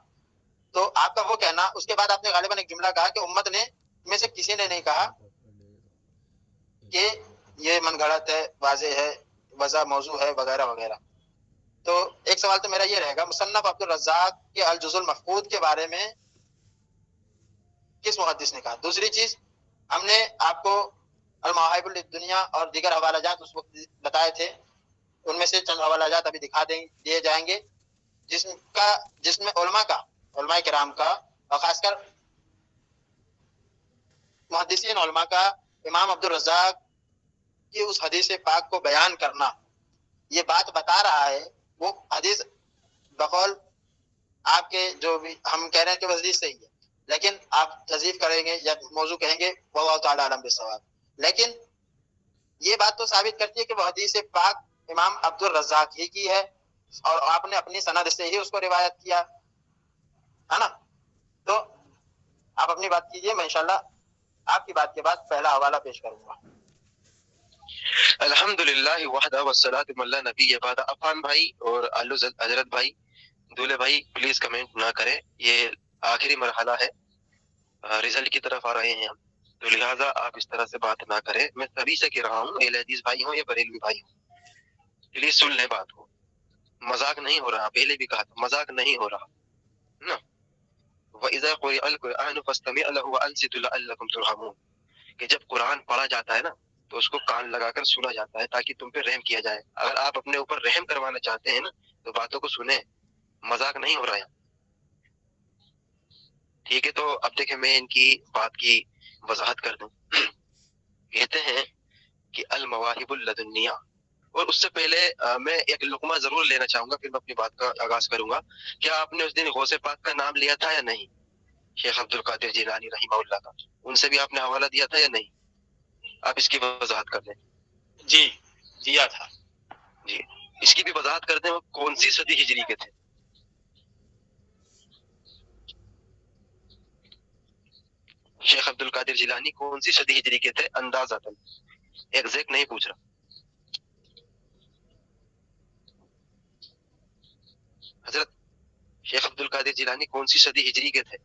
B: تو آپ کا وہ کہنا، اس کے بعد آپ نے غالباً ایک جملہ کہا کہ امت نے میں سے کسی نے نہیں کہا کہ یہ من گھڑت ہے، واضح ہے، وضع موضوع ہے وغیرہ وغیرہ. تو ایک سوال تو میرا یہ رہے گا، مصنف عبدالرزاق کے الجز المفقود کے بارے میں کس محدث نے کہا؟ دوسری چیز، ہم نے آپ کو المواہب للدنیا اور دیگر حوالہ جات اس وقت بتائے تھے، ان میں سے چند حوالہ جات ابھی دیے جائیں گے جس میں علماء کرام کا اور خاص کر محدثین علماء کا امام عبدالرزاق کی اس حدیث پاک کو بیان کرنا یہ بات بتا رہا ہے. وہ حدیث بقول آپ کے جو بھی ہم کہہ رہے ہیں کہ وہ حدیث صحیح ہے، لیکن آپ تضعیف کریں گے یا موضوع کہیں گے، واللہ تعالی عالم بالصواب. لیکن یہ بات تو ثابت کرتی ہے کہ وہ حدیث پاک امام عبدالرزاق ہی کی ہے اور آپ نے اپنی سند سے ہی اس کو روایت کیا ہے نا. تو آپ اپنی بات کیجئے، میں انشاءاللہ آپ کی بات کے بعد پہلا حوالہ پیش کروں گا.
A: الحمدللہ وحدہ والصلاۃ من لا نبی بعد. عفان بھائی اور حضرت بھائی، دولے بھائی پلیز کمنٹ نہ کریں، یہ آخری مرحلہ ہے، رزلٹ کی طرف آ رہے ہیں ہم، تو لہٰذا آپ اس طرح سے بات نہ کریں. میں سبھی سے کہہ رہا ہوں، اہل حدیث بھائی ہوں یا بریلوی بھائی ہوں، پلیز سن لیں بات کو، مذاق نہیں ہو رہا. پہلے بھی کہا تھا مذاق نہیں ہو رہا نا. وَإِذَا قُرِئَ الْقُرْآنُ فَاسْتَمِعُوا لَهُ وَأَنصِتُوا لَعَلَّكُمْ تُرْحَمُونَ، کہ جب قرآن پڑھا جاتا ہے نا تو اس کو کان لگا کر سنا جاتا ہے تاکہ تم پہ رحم کیا جائے. اگر آپ اپنے اوپر رحم کروانا چاہتے ہیں نا تو باتوں کو سنیں، مذاق نہیں ہو رہا ہے. ٹھیک ہے، تو اب دیکھیں میں ان کی بات کی وضاحت کر دوں. کہتے ہیں کہ المواہب اللدنیہ، اور اس سے پہلے میں ایک لقمہ ضرور لینا چاہوں گا، پھر میں اپنی بات کا آغاز کروں گا. کیا آپ نے اس دن غوث پاک کا نام لیا تھا یا نہیں؟ شیخ عبد القادر جیلانی رحمہ اللہ کا، ان سے بھی آپ نے حوالہ دیا تھا یا نہیں؟ آپ اس کی وضاحت کر دیں.
B: جی دیا تھا.
A: جی اس کی بھی وضاحت کر دیں، وہ کون سی صدی ہجری کے تھے؟ شیخ عبد القادر جیلانی کون سی صدی ہجری کے تھے اندازتاً، ایگزیکٹ نہیں پوچھ رہا. حضرت شیخ عبد القادر جیلانی کون سی صدی ہجری کے تھے؟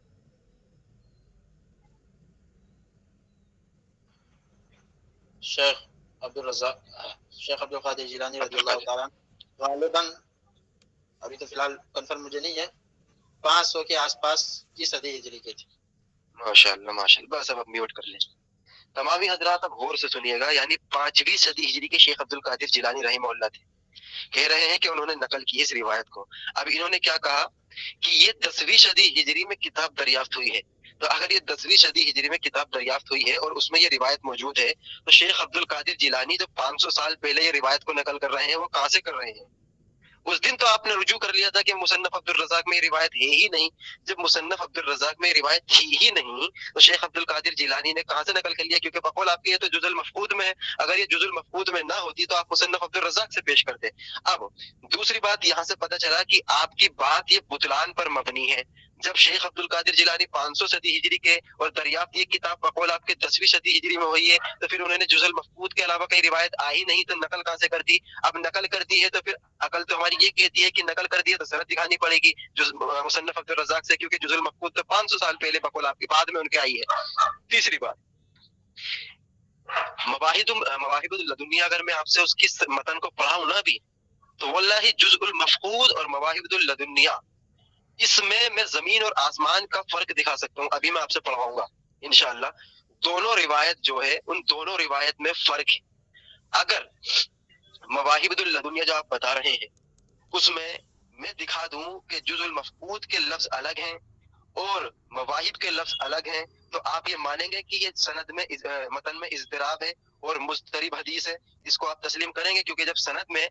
B: شیخ عبد القادر جیلانی رضی اللہ تعالیٰ غالباً، ابھی تو فی الحال کنفرم مجھے نہیں ہے، 500 کے آس پاس کی صدی ہجری کے تھے.
A: ماشاءاللہ ماشاءاللہ. بس اب میوٹ کر لیں. تمامی حضرات اب غور سے سنیے گا، یعنی 5ویں صدی ہجری کے شیخ عبد القادر جیلانی رحمہ اللہ تھے. کہہ رہے ہیں کہ انہوں نے نقل کی اس روایت کو. اب انہوں نے کیا کہا کہ یہ 10ویں صدی ہجری میں کتاب دریافت ہوئی ہے. تو اگر یہ 10ویں صدی ہجری میں کتاب دریافت ہوئی ہے اور اس میں یہ روایت موجود ہے، تو شیخ عبد القادر جیلانی جو 500 سال پہلے یہ روایت کو نقل کر رہے ہیں وہ کہاں سے کر رہے ہیں؟ اس دن تو آپ نے رجوع کر لیا تھا کہ مصنف عبدالرزاق میں یہ روایت ہے ہی نہیں. جب مصنف عبدالرزاق میں یہ روایت تھی ہی نہیں تو شیخ عبد القادر جیلانی نے کہاں سے نقل کر لیا؟ کیونکہ بقول آپ کے یہ تو جز المفقود میں ہے. اگر یہ جز المفقود میں نہ ہوتی تو آپ مصنف عبدالرزاق سے پیش کرتے. اب دوسری بات یہاں سے پتہ چلا کہ آپ کی بات یہ بطلان پر مبنی ہے. جب شیخ عبد القادر جیلانی 500 صدی ہجری کے اور دریافت یہ کتاب بقول آپ کے 10ویں صدی ہجری میں ہوئی ہے، تو پھر انہوں نے جز المفقود کے علاوہ کئی روایت آئی نہیں تو نقل کہاں سے کر دی؟ اب نقل کر دی ہے تو پھر عقل تو ہماری یہ کہتی ہے کہ نقل کر دی ہے تو سند دکھانی پڑے گی مصنف عبد الرزاق سے، کیونکہ جز المفقود تو 500 سال پہلے بقول آپ کی بعد میں ان کے آئی ہے۔ تیسری بات، مواہب اللدنیہ، اگر میں آپ سے اس کی متن کو پڑھاؤں نہ بھی تو واللہ جز المفقود اور مواہب اللدنیہ، اس میں زمین اور آسمان کا فرق دکھا سکتا ہوں۔ ابھی میں آپ سے پڑھواؤں گا انشاءاللہ۔ دونوں روایت جو ہے ان دونوں روایت میں فرق ہے۔ اگر مواہب اللدنیہ جو آپ بتا رہے ہیں اس میں دکھا دوں کہ جز المفقود کے لفظ الگ ہیں اور مواہب کے لفظ الگ ہیں، تو آپ یہ مانیں گے کہ یہ سند میں متن میں اضطراب ہے اور مضطرب حدیث ہے؟ اس کو آپ تسلیم کریں گے؟ کیونکہ جب سند میں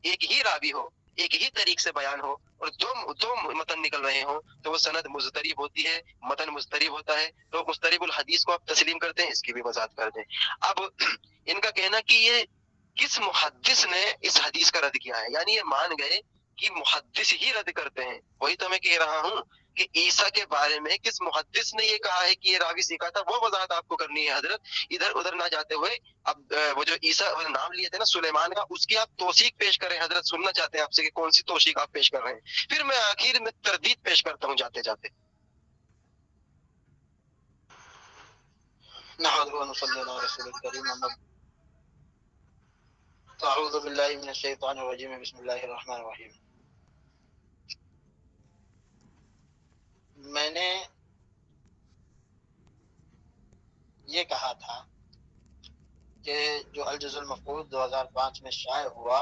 A: ایک ہی راوی ہو، ایک ہی طریق سے بیان ہو اور دو متن نکل رہے ہوں تو وہ سند مضطرب ہوتی ہے، متن مضطرب ہوتا ہے۔ تو مضطرب الحدیث کو آپ تسلیم کرتے ہیں؟ اس کی بھی وضاحت کر دیں۔ اب ان کا کہنا کہ یہ کس محدث نے اس حدیث کا رد کیا ہے، یعنی یہ مان گئے کہ محدث ہی رد کرتے ہیں۔ وہی تو میں کہہ رہا ہوں کہ عیسیٰ کے بارے میں کس محدث نے یہ کہا ہے کہ یہ راوی سیکھا تھا، وہ وضاحت آپ کو کرنی ہے حضرت۔ ادھر ادھر نہ جاتے ہوئے اب وہ جو عیسیٰ نام لیے تھے نا سلیمان کا، اس کی آپ توثیق پیش کریں حضرت۔ سننا چاہتے ہیں آپ سے کہ کون سی توثیق آپ پیش کر رہے ہیں، پھر میں آخر میں تردید پیش کرتا ہوں جاتے جاتے۔
B: نحمده ونصلي على رسول الكريم، اما اعوذ باللہ من الشیطان الرجیم، بسم اللہ الرحمن الرحیم۔ میں نے یہ کہا تھا کہ جو الجز المفقود 2005 میں شائع ہوا،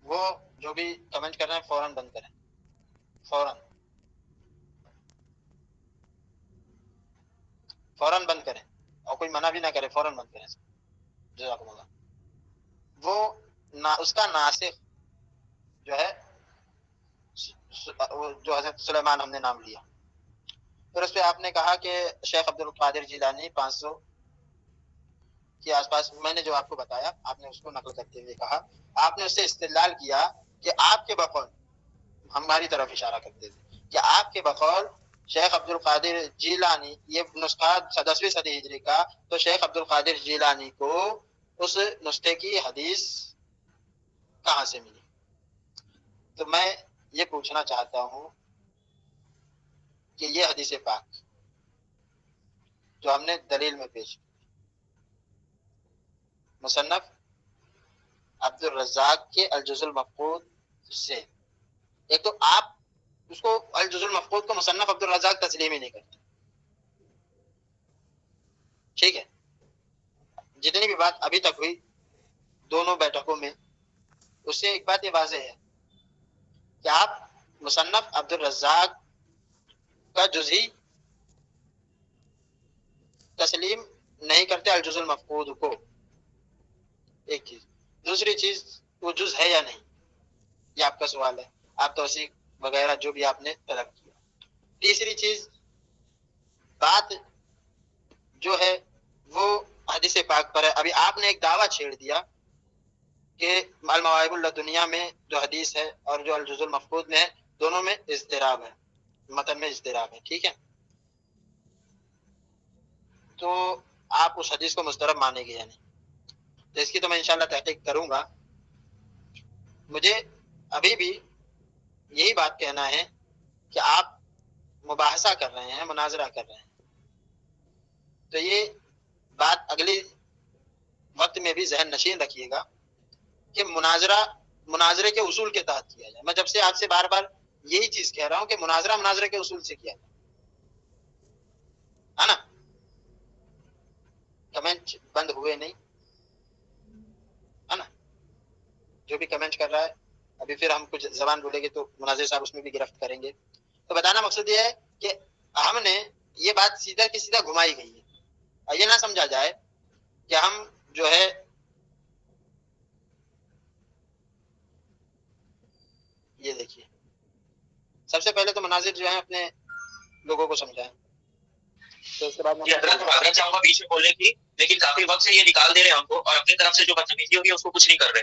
B: وہ جو بھی کمنٹ کر رہے ہیں فوراً بند کریں، فوراً بند کریں، اور کوئی منع بھی نہ کرے، فوراً بند کریں۔ جزاکم اللہ۔ وہ اس کا ناسخ جو ہے جو حضرت سلیمان ہم نے نام لیا، پھر اس پہ آپ نے کہا کہ شیخ عبد القادر جیلانی 500 کے آس پاس، میں نے جو آپ کو بتایا آپ نے اس کو نقل کرتے ہوئے کہا، آپ نے اس سے استدلال کیا کہ آپ کے بقول، ہماری طرف اشارہ کرتے تھے کہ آپ کے بقول شیخ عبد القادر جیلانی، یہ نسخہ 10ویں صدی ہجری کا، تو شیخ عبد القادر جیلانی کو اس نسخے کی حدیث کہاں سے ملی؟ تو میں یہ پوچھنا چاہتا ہوں کہ یہ حدیث پاک جو ہم نے دلیل میں پیش کی، مصنف عبد الرزاق کے الجز المفقود سے، ایک تو آپ اس کو الجز المفقود کو مصنف عبد الرزاق تسلیم ہی نہیں کرتے، ٹھیک ہے؟ جتنی بھی بات ابھی تک ہوئی دونوں بیٹھکوں میں، اس سے ایک بات یہ واضح ہے کہ آپ مصنف عبد الرزاق کا جزئی تسلیم نہیں کرتے الجز المفقود کو، ایک چیز۔ دوسری چیز، وہ جز ہے یا نہیں، یہ آپ کا سوال ہے، آپ توثیق وغیرہ جو بھی آپ نے طلب کیا۔ تیسری چیز، بات جو ہے وہ حدیث پاک پر ہے۔ ابھی آپ نے ایک دعویٰ چھیڑ دیا کہ المواہب اللدنیہ میں جو حدیث ہے اور جو الجز المفقود میں ہے دونوں میں اضطراب ہے، متن میں اضطراب ہے، ٹھیک ہے؟ تو آپ اس حدیث کو مسترب مانیں گے یا نہیں؟ تو اس کی تو میں انشاءاللہ تحقیق کروں گا۔ مجھے ابھی بھی یہی بات کہنا ہے کہ آپ مباحثہ کر رہے ہیں، مناظرہ کر رہے ہیں، تو یہ بات اگلی وقت میں بھی ذہن نشین رکھیے گا کہ مناظرے کے اصول کے تحت کیا جائے۔ میں جب سے آپ سے بار بار یہی چیز کہہ رہا ہوں کہ مناظرے کے اصول سے کیا جائے، ہے نا؟ کمنٹ بند ہوئے نہیں، ہے نا؟ جو بھی کمنٹ کر رہا ہے، ابھی پھر ہم کچھ زبان بولیں گے تو مناظر صاحب اس میں بھی گرفت کریں گے۔ تو بتانا مقصد یہ ہے کہ ہم نے یہ بات سیدھا کی سیدھا گھمائی گئی ہے، اور یہ نہ سمجھا جائے کہ ہم جو ہے یہ دیکھیے، سب سے پہلے تو مناظر جو ہیں اپنے لوگوں کو سمجھائیں، تو اس کے بعد
C: یہ حضرت چاہوں گا بیچ میں بولنے کی، لیکن کافی وقت سے یہ نکال دے رہے ہیں ہم کو، اور اپنی طرف سے جو بدتمیزی ہوگی اس کو کچھ نہیں کر رہے۔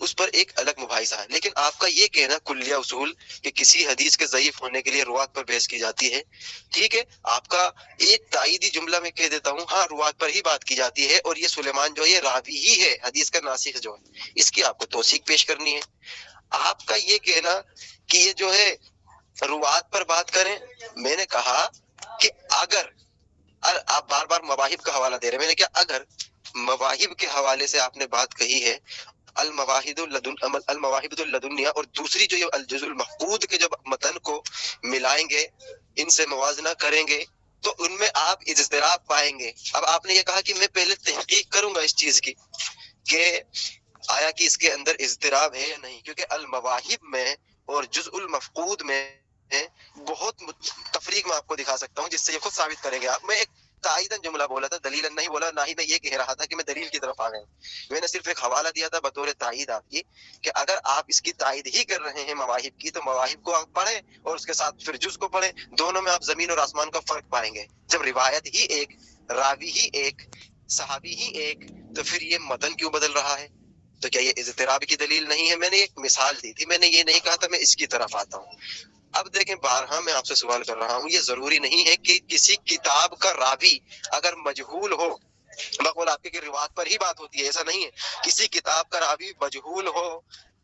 A: اس پر ایک الگ مباحثہ ہے. لیکن آپ کا یہ کہنا کلیہ اصول کہ کسی حدیث کے ضعیف ہونے کے لیے روات پر بحث کی جاتی ہے، ٹھیک ہے، آپ کا ایک تائیدی جملہ میں کہہ دیتا ہوں، ہاں روات پر ہی بات کی جاتی ہے، اور یہ سلیمان جو ہے یہ راوی ہی ہے، حدیث کا ناسخ جو ہے، اس کی آپ کو توثیق پیش کرنی ہے. آپ کا یہ کہنا کہ یہ جو ہے روات پر بات کریں، میں نے کہا کہ اگر آپ بار بار مواہب کا حوالہ دے رہے ہیں، میں نے کہا اگر مواہب کے حوالے سے آپ نے بات کہی ہے، المواہب اللدنیہ، اور دوسری جو یہ الجزء المفقود کے جب متن کو ملائیں گے، ان سے موازنہ کریں گے، تو ان میں آپ اضطراب پائیں گے. اب آپ نے یہ کہا کہ میں پہلے تحقیق کروں گا اس چیز کی کہ آیا کہ اس کے اندر اضطراب ہے یا نہیں، کیونکہ المواہب میں اور جزء المفقود میں بہت تفریق میں آپ کو دکھا سکتا ہوں جس سے یہ خود ثابت کریں گے آپ. میں ایک تائیداً جملہ بولا تھا، دلیلاً نہیں بولا، نہ ہی میں یہ کہہ رہا تھا کہ میں دلیل کی طرف آ گیا. میں نے صرف ایک حوالہ دیا تھا بطور تائید آپ کی کہ اگر آپ اس کی تائید ہی کر رہے ہیں مواہب کی، تو مواہب کو آپ پڑھیں اور اس کے ساتھ پھر جز کو پڑھیں. دونوں میں آپ زمین اور آسمان کا فرق پائیں گے. جب روایت ہی ایک، راوی ہی ایک، صحابی ہی ایک، تو پھر یہ متن کیوں بدل رہا ہے؟ تو کیا یہ اضطراب کی دلیل نہیں ہے؟ میں نے ایک مثال دی تھی، میں نے یہ نہیں کہا تھا میں اس کی طرف آتا ہوں. اب دیکھیں، بارہا میں آپ سے سوال کر رہا ہوں، یہ ضروری نہیں ہے کہ کسی کتاب کا راوی اگر مجہول ہو، بقول آپ کے روایت پر ہی بات ہوتی ہے، ایسا نہیں ہے. کسی کتاب کا راوی مجہول ہو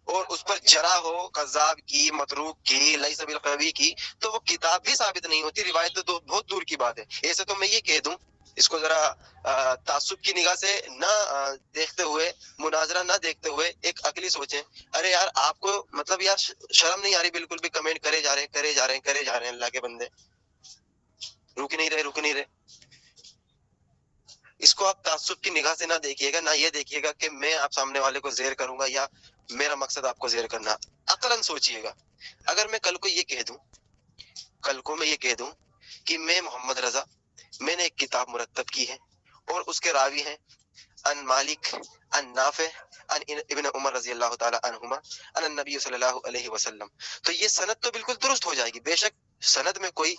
A: اور اس پر جرح ہو، کذاب کی، متروک کی، لیس بالقوی کی، تو وہ کتاب بھی ثابت نہیں ہوتی، روایت تو بہت دور کی بات ہے. ایسے تو میں یہ کہہ دوں، اس کو ذرا تعصب کی نگاہ سے نہ دیکھتے ہوئے، مناظرہ نہ دیکھتے ہوئے ایک عقلی سوچیں. ارے یار آپ کو مطلب یار شرم نہیں آ رہی بالکل بھی؟ کمنٹ کرے جا رہے ہیں اللہ کے بندے، رک نہیں رہے. اس کو آپ تعصب کی نگاہ سے نہ دیکھیے گا، نہ یہ دیکھیے گا کہ میں آپ سامنے والے کو زیر کروں گا یا میرا مقصد آپ کو زیر کرنا. عقلاً سوچیے گا، اگر میں کل کو یہ کہہ دوں کہ میں محمد رضا، میں نے ایک کتاب مرتب کی ہے اور اس کے راوی ہیں ان مالک، ان نافع، ان ابن عمر رضی اللہ تعالی عنہما، ان النبی صلی اللہ علیہ وسلم، تو یہ سند تو بالکل درست ہو جائے گی. بے شک سند میں کوئی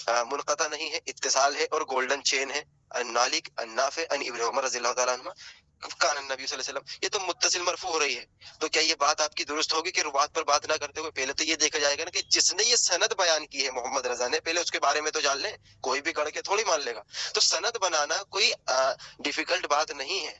A: منقطع نہیں ہے، اتصال ہے اور گولڈن چین ہے. ان مالک، ان نافع، ان ابن عمر رضی اللہ تعالی عنہما، کان النبی صلی اللہ علیہ وسلم، یہ تو متصل مرفوع ہو رہی ہے. تو کیا یہ بات آپ کی درست ہوگی کہ روات پر بات نہ کرتے ہوئے پہلے تو یہ دیکھا جائے گا نا کہ جس نے یہ سند بیان کی ہے محمد رضا نے، پہلے اس کے بارے میں تو جان لیں. کوئی بھی کڑ کے تھوڑی مان لے گا. تو سند بنانا کوئی ڈیفیکلٹ بات نہیں ہے.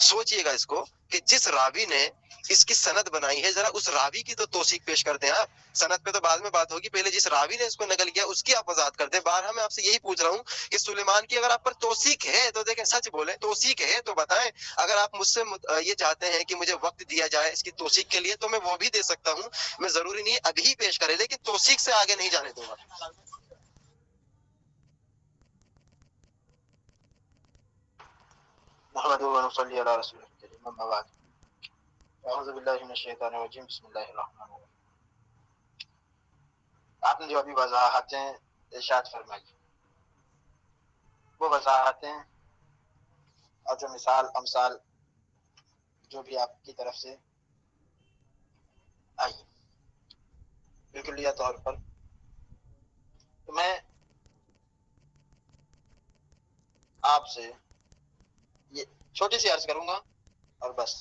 A: سوچئے گا اس کو کہ جس راوی نے اس کی سند بنائی ہے، ذرا اس راوی کی تو توثیق پیش کرتے ہیں آپ. سند پہ تو بعد میں بات ہوگی، پہلے جس راوی نے اس کو نقل کیا اس کی آپ وضاحت کرتے ہیں. بارہا میں آپ سے یہی پوچھ رہا ہوں کہ سلیمان کی اگر آپ پر توثیق ہے تو دیکھیں، سچ بولیں، توثیق ہے تو بتائیں. اگر آپ مجھ سے یہ چاہتے ہیں کہ مجھے وقت دیا جائے اس کی توثیق کے لیے تو میں وہ بھی دے سکتا ہوں. میں ضروری نہیں ابھی پیش کرے، لیکن توثیق سے آگے نہیں جانے دوں گا.
B: نحمده ونصلي على رسوله الكريم، اما بعد، اعوذ باللہ من الشیطان الرجیم، بسم اللہ الرحمن الرحیم. آپ نے جو ابھی وضاحتیں ارشاد فرمائی، وہ وضاحتیں اور جو مثال امثال جو بھی آپ کی طرف سے آئی بالکلیہ طور پر، تو میں آپ سے یہ چھوٹی سی عرض کروں گا اور بس.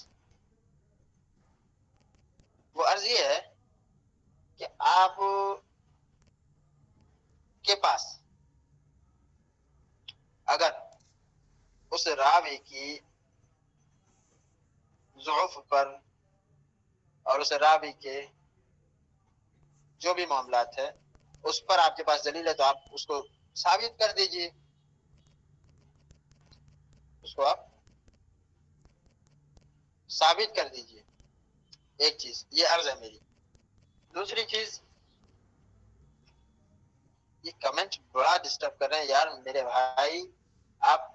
B: وہ عرض یہ ہے کہ آپ کے پاس اگر اس راوی کی ضعف پر اور اس راوی کے جو بھی معاملات ہے اس پر آپ کے پاس دلیل ہے، تو آپ اس کو ثابت کر دیجئے. اس کو آپ ثابت کر دیجئے. ایک چیز یہ عرض ہے میری. دوسری چیز، یہ کمنٹ بڑا ڈسٹرب کر رہے ہیں یار میرے بھائی. آپ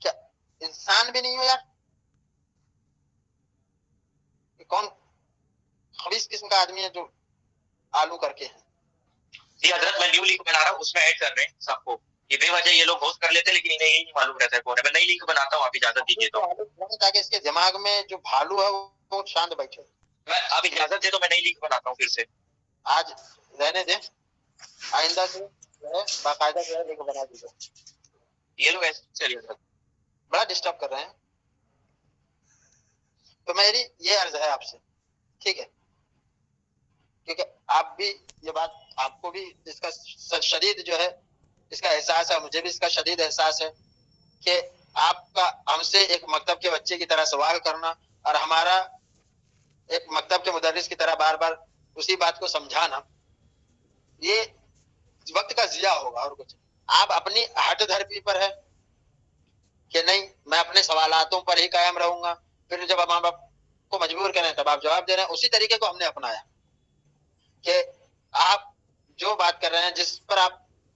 B: کیا انسان بھی نہیں ہو یار؟ یہ کون خبیث قسم کا آدمی ہے جو آلو کر کے ہے؟
C: جی حضرت، میں نیو لنک بنا رہا ہوں، اس میں ایڈ کر رہے ہیں سب کو. یہ بے وجہ یہ لوگ ہوسٹ کر لیتے ہیں لیکن انہیں یہی نہیں معلوم رہتا ہے کون ہے. میں نئی لنک بناتا ہوں، آپ اجازت دیجیے تو.
B: تاکہ اس کے دماغ میں جو بھالو ہے وہ شانت بیٹھے.
C: میں آپ اجازت دے تو میں نئی لنک بناتا ہوں پھر سے.
B: آج رہنے دیں، آئندہ سے جو ہے باقاعدہ جو ہے لنک بنا دیجیے.
C: یہ لوگ ایسے چلیے حضرت
B: بڑا ڈسٹرب کر رہے ہیں.
E: تو میری یہ عرض ہے آپ سے، ٹھیک ہے، کیونکہ آپ بھی یہ بات، آپ کو بھی اس کا شدید جو ہے اس کا احساس ہے، مجھے بھی اس کا شدید احساس ہے کہ آپ کا ہم سے ایک مکتب کے بچے کی طرح سوال کرنا اور ہمارا ایک مکتب کے مدرس کی طرح بار بار اسی بات کو سمجھانا، یہ وقت کا ضیاع ہوگا اور کچھ. آپ اپنی ہٹ دھرپی پر ہے کہ نہیں میں اپنے سوالاتوں پر ہی قائم رہوں گا، پھر جب ماں باپ کو مجبور کریں تب آپ جواب دے رہے ہیں. اسی طریقے کو ہم نے اپنایا کہ آپ جو بات کر رہے ہیں، جس پر آپ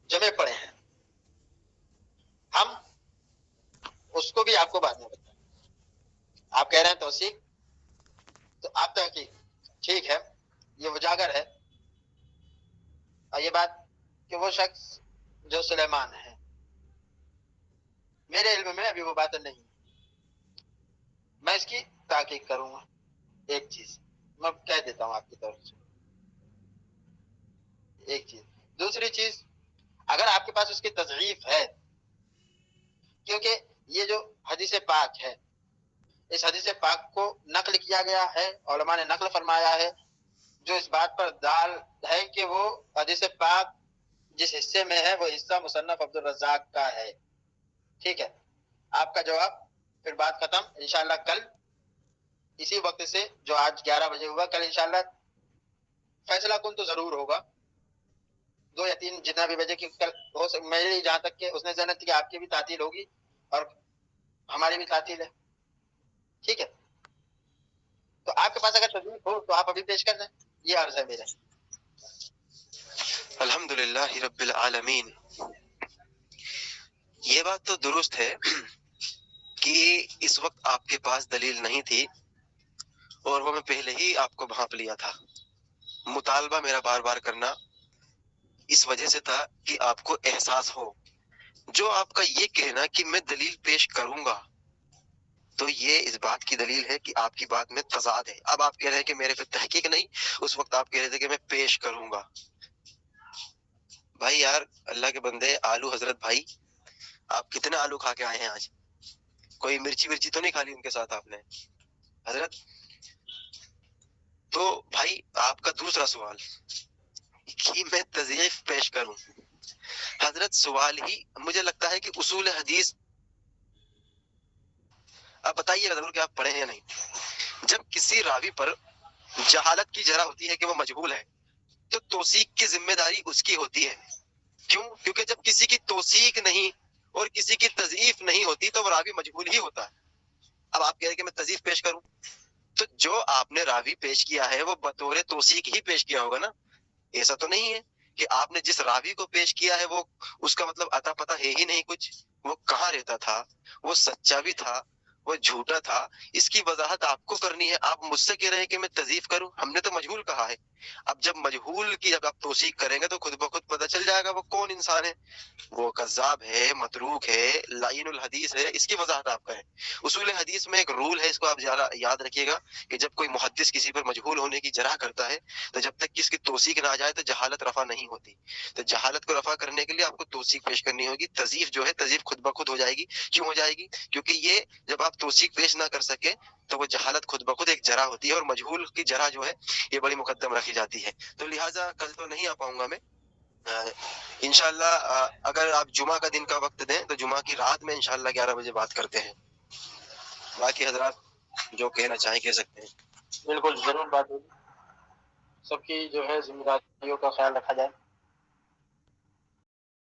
E: جمے پڑے ہیں، ہم اس کو بھی آپ کو بعد میں بتائیں. آپ کہہ رہے ہیں توثیق، تو آپ تحقیق ٹھیک ہے، یہ اجاگر ہے. اور یہ بات کہ وہ شخص جو سلیمان ہے، میرے علم میں ابھی وہ بات نہیں، میں اس کی تحقیق کروں گا. ایک چیز میں کہہ دیتا ہوں آپ کی طرف سے، ایک چیز. دوسری چیز، اگر آپ کے پاس اس کی تضعیف ہے، کیونکہ یہ جو حدیث پاک ہے، اس حدیث پاک کو نقل کیا گیا ہے، علماء نے نقل فرمایا ہے جو اس بات پر دال ہے کہ وہ حدیث پاک جس حصے میں ہے وہ حصہ مصنف عبدالرزاق کا ہے. ٹھیک ہے، آپ کا جواب، پھر بات ختم. انشاءاللہ کل اسی وقت سے جو آج 11 بجے ہوا، کل انشاءاللہ فیصلہ کن تو ضرور ہوگا 2 یا 3 جتنا بھی بجے کی. کل ہو میری جہاں تک کہ اس نے ذہن تھی کہ آپ کی بھی تعطیل ہوگی اور ہماری بھی تعطیل ہے. ٹھیک ہے، تو آپ کے پاس اگر تجویز ہو تو آپ ابھی پیش کر دیں. یہ عرض ہے میرا.
A: الحمدللہ رب العالمین. یہ بات تو درست ہے کہ اس وقت آپ کے پاس دلیل نہیں تھی، اور وہ میں پہلے ہی آپ کو بھانپ لیا تھا. مطالبہ میرا بار بار کرنا اس وجہ سے تھا کہ آپ کو احساس ہو. جو آپ کا یہ کہنا کہ میں دلیل پیش کروں گا، تو یہ اس بات کی دلیل ہے کہ آپ کی بات میں تضاد ہے. اب آپ کہہ رہے ہیں کہ میرے پہ تحقیق نہیں، اس وقت آپ کہہ رہے تھے کہ میں پیش کروں گا. بھائی یار، اللہ کے بندے، آلو حضرت بھائی، آپ کتنے آلو کھا کے آئے ہیں آج؟ کوئی مرچی تو نہیں کھا لی ان کے ساتھ آپ نے حضرت؟ تو بھائی آپ کا دوسرا سوال کہ میں تضعیف پیش کروں، حضرت سوال ہی مجھے لگتا ہے کہ اصول حدیث، آپ بتائیے گا ضرور کہ آپ پڑھے ہیں یا نہیں. جب کسی راوی پر جہالت کی جرح ہوتی ہے کہ وہ مجہول ہے، تو توثیق کی ذمہ داری اس کی ہوتی ہے. کیوں؟ کیونکہ جب کسی کی توثیق نہیں اور کسی کی تضعیف نہیں ہوتی تو وہ راوی مجہول ہی ہوتا ہے. اب آپ کہہ رہے ہیں کہ میں تضعیف پیش کروں، تو جو آپ نے راوی پیش کیا ہے وہ بطور توثیق ہی پیش کیا ہوگا نا. ایسا تو نہیں ہے کہ آپ نے جس راوی کو پیش کیا ہے وہ اس کا مطلب اتا پتا ہے ہی نہیں کچھ. وہ کہاں رہتا تھا، وہ سچا بھی تھا، وہ جھوٹا تھا، اس کی وضاحت آپ کو کرنی ہے. آپ مجھ سے کہہ رہے ہیں کہ میں تضعیف کروں، ہم نے تو مجہول کہا ہے. اب جب مجہول کی جب آپ توثیق کریں گے تو خود بخود پتہ چل جائے گا وہ کون انسان ہے. وہ کذاب ہے، متروک ہے، لعین الحدیث ہے، اس کی وضاحت آپ کریں. اصول حدیث میں ایک رول ہے، اس کو آپ یاد رکھیے گا کہ جب کوئی محدث کسی پر مجہول ہونے کی جرح کرتا ہے تو جب تک کہ اس کی توثیق نہ آ جائے تو جہالت رفع نہیں ہوتی. تو جہالت کو رفع کرنے کے لیے آپ کو توثیق پیش کرنی ہوگی. تضعیف جو ہے، تضعیف خود بخود ہو جائے گی. کیوں ہو جائے گی؟ کیونکہ یہ جب آپ توثیق پیش نہ کر سکے تو وہ جہالت خود بخود ایک جرح ہوتی ہے، اور مجہول کی جرح جو ہے یہ بڑی مقدم رکھی جاتی ہے. تو لہٰذا کل تو نہیں آ پاؤں گا میں. انشاءاللہ اگر آپ جمعہ کا دن کا وقت دیں تو جمعہ کی رات میں انشاءاللہ 11 بجے بات کرتے ہیں. باقی حضرات جو کہنا چاہیں کہہ سکتے ہیں.
E: بالکل ضرور بات ہوگی. سب کی جو ہے ذمہ داریوں کا خیال رکھا جائے.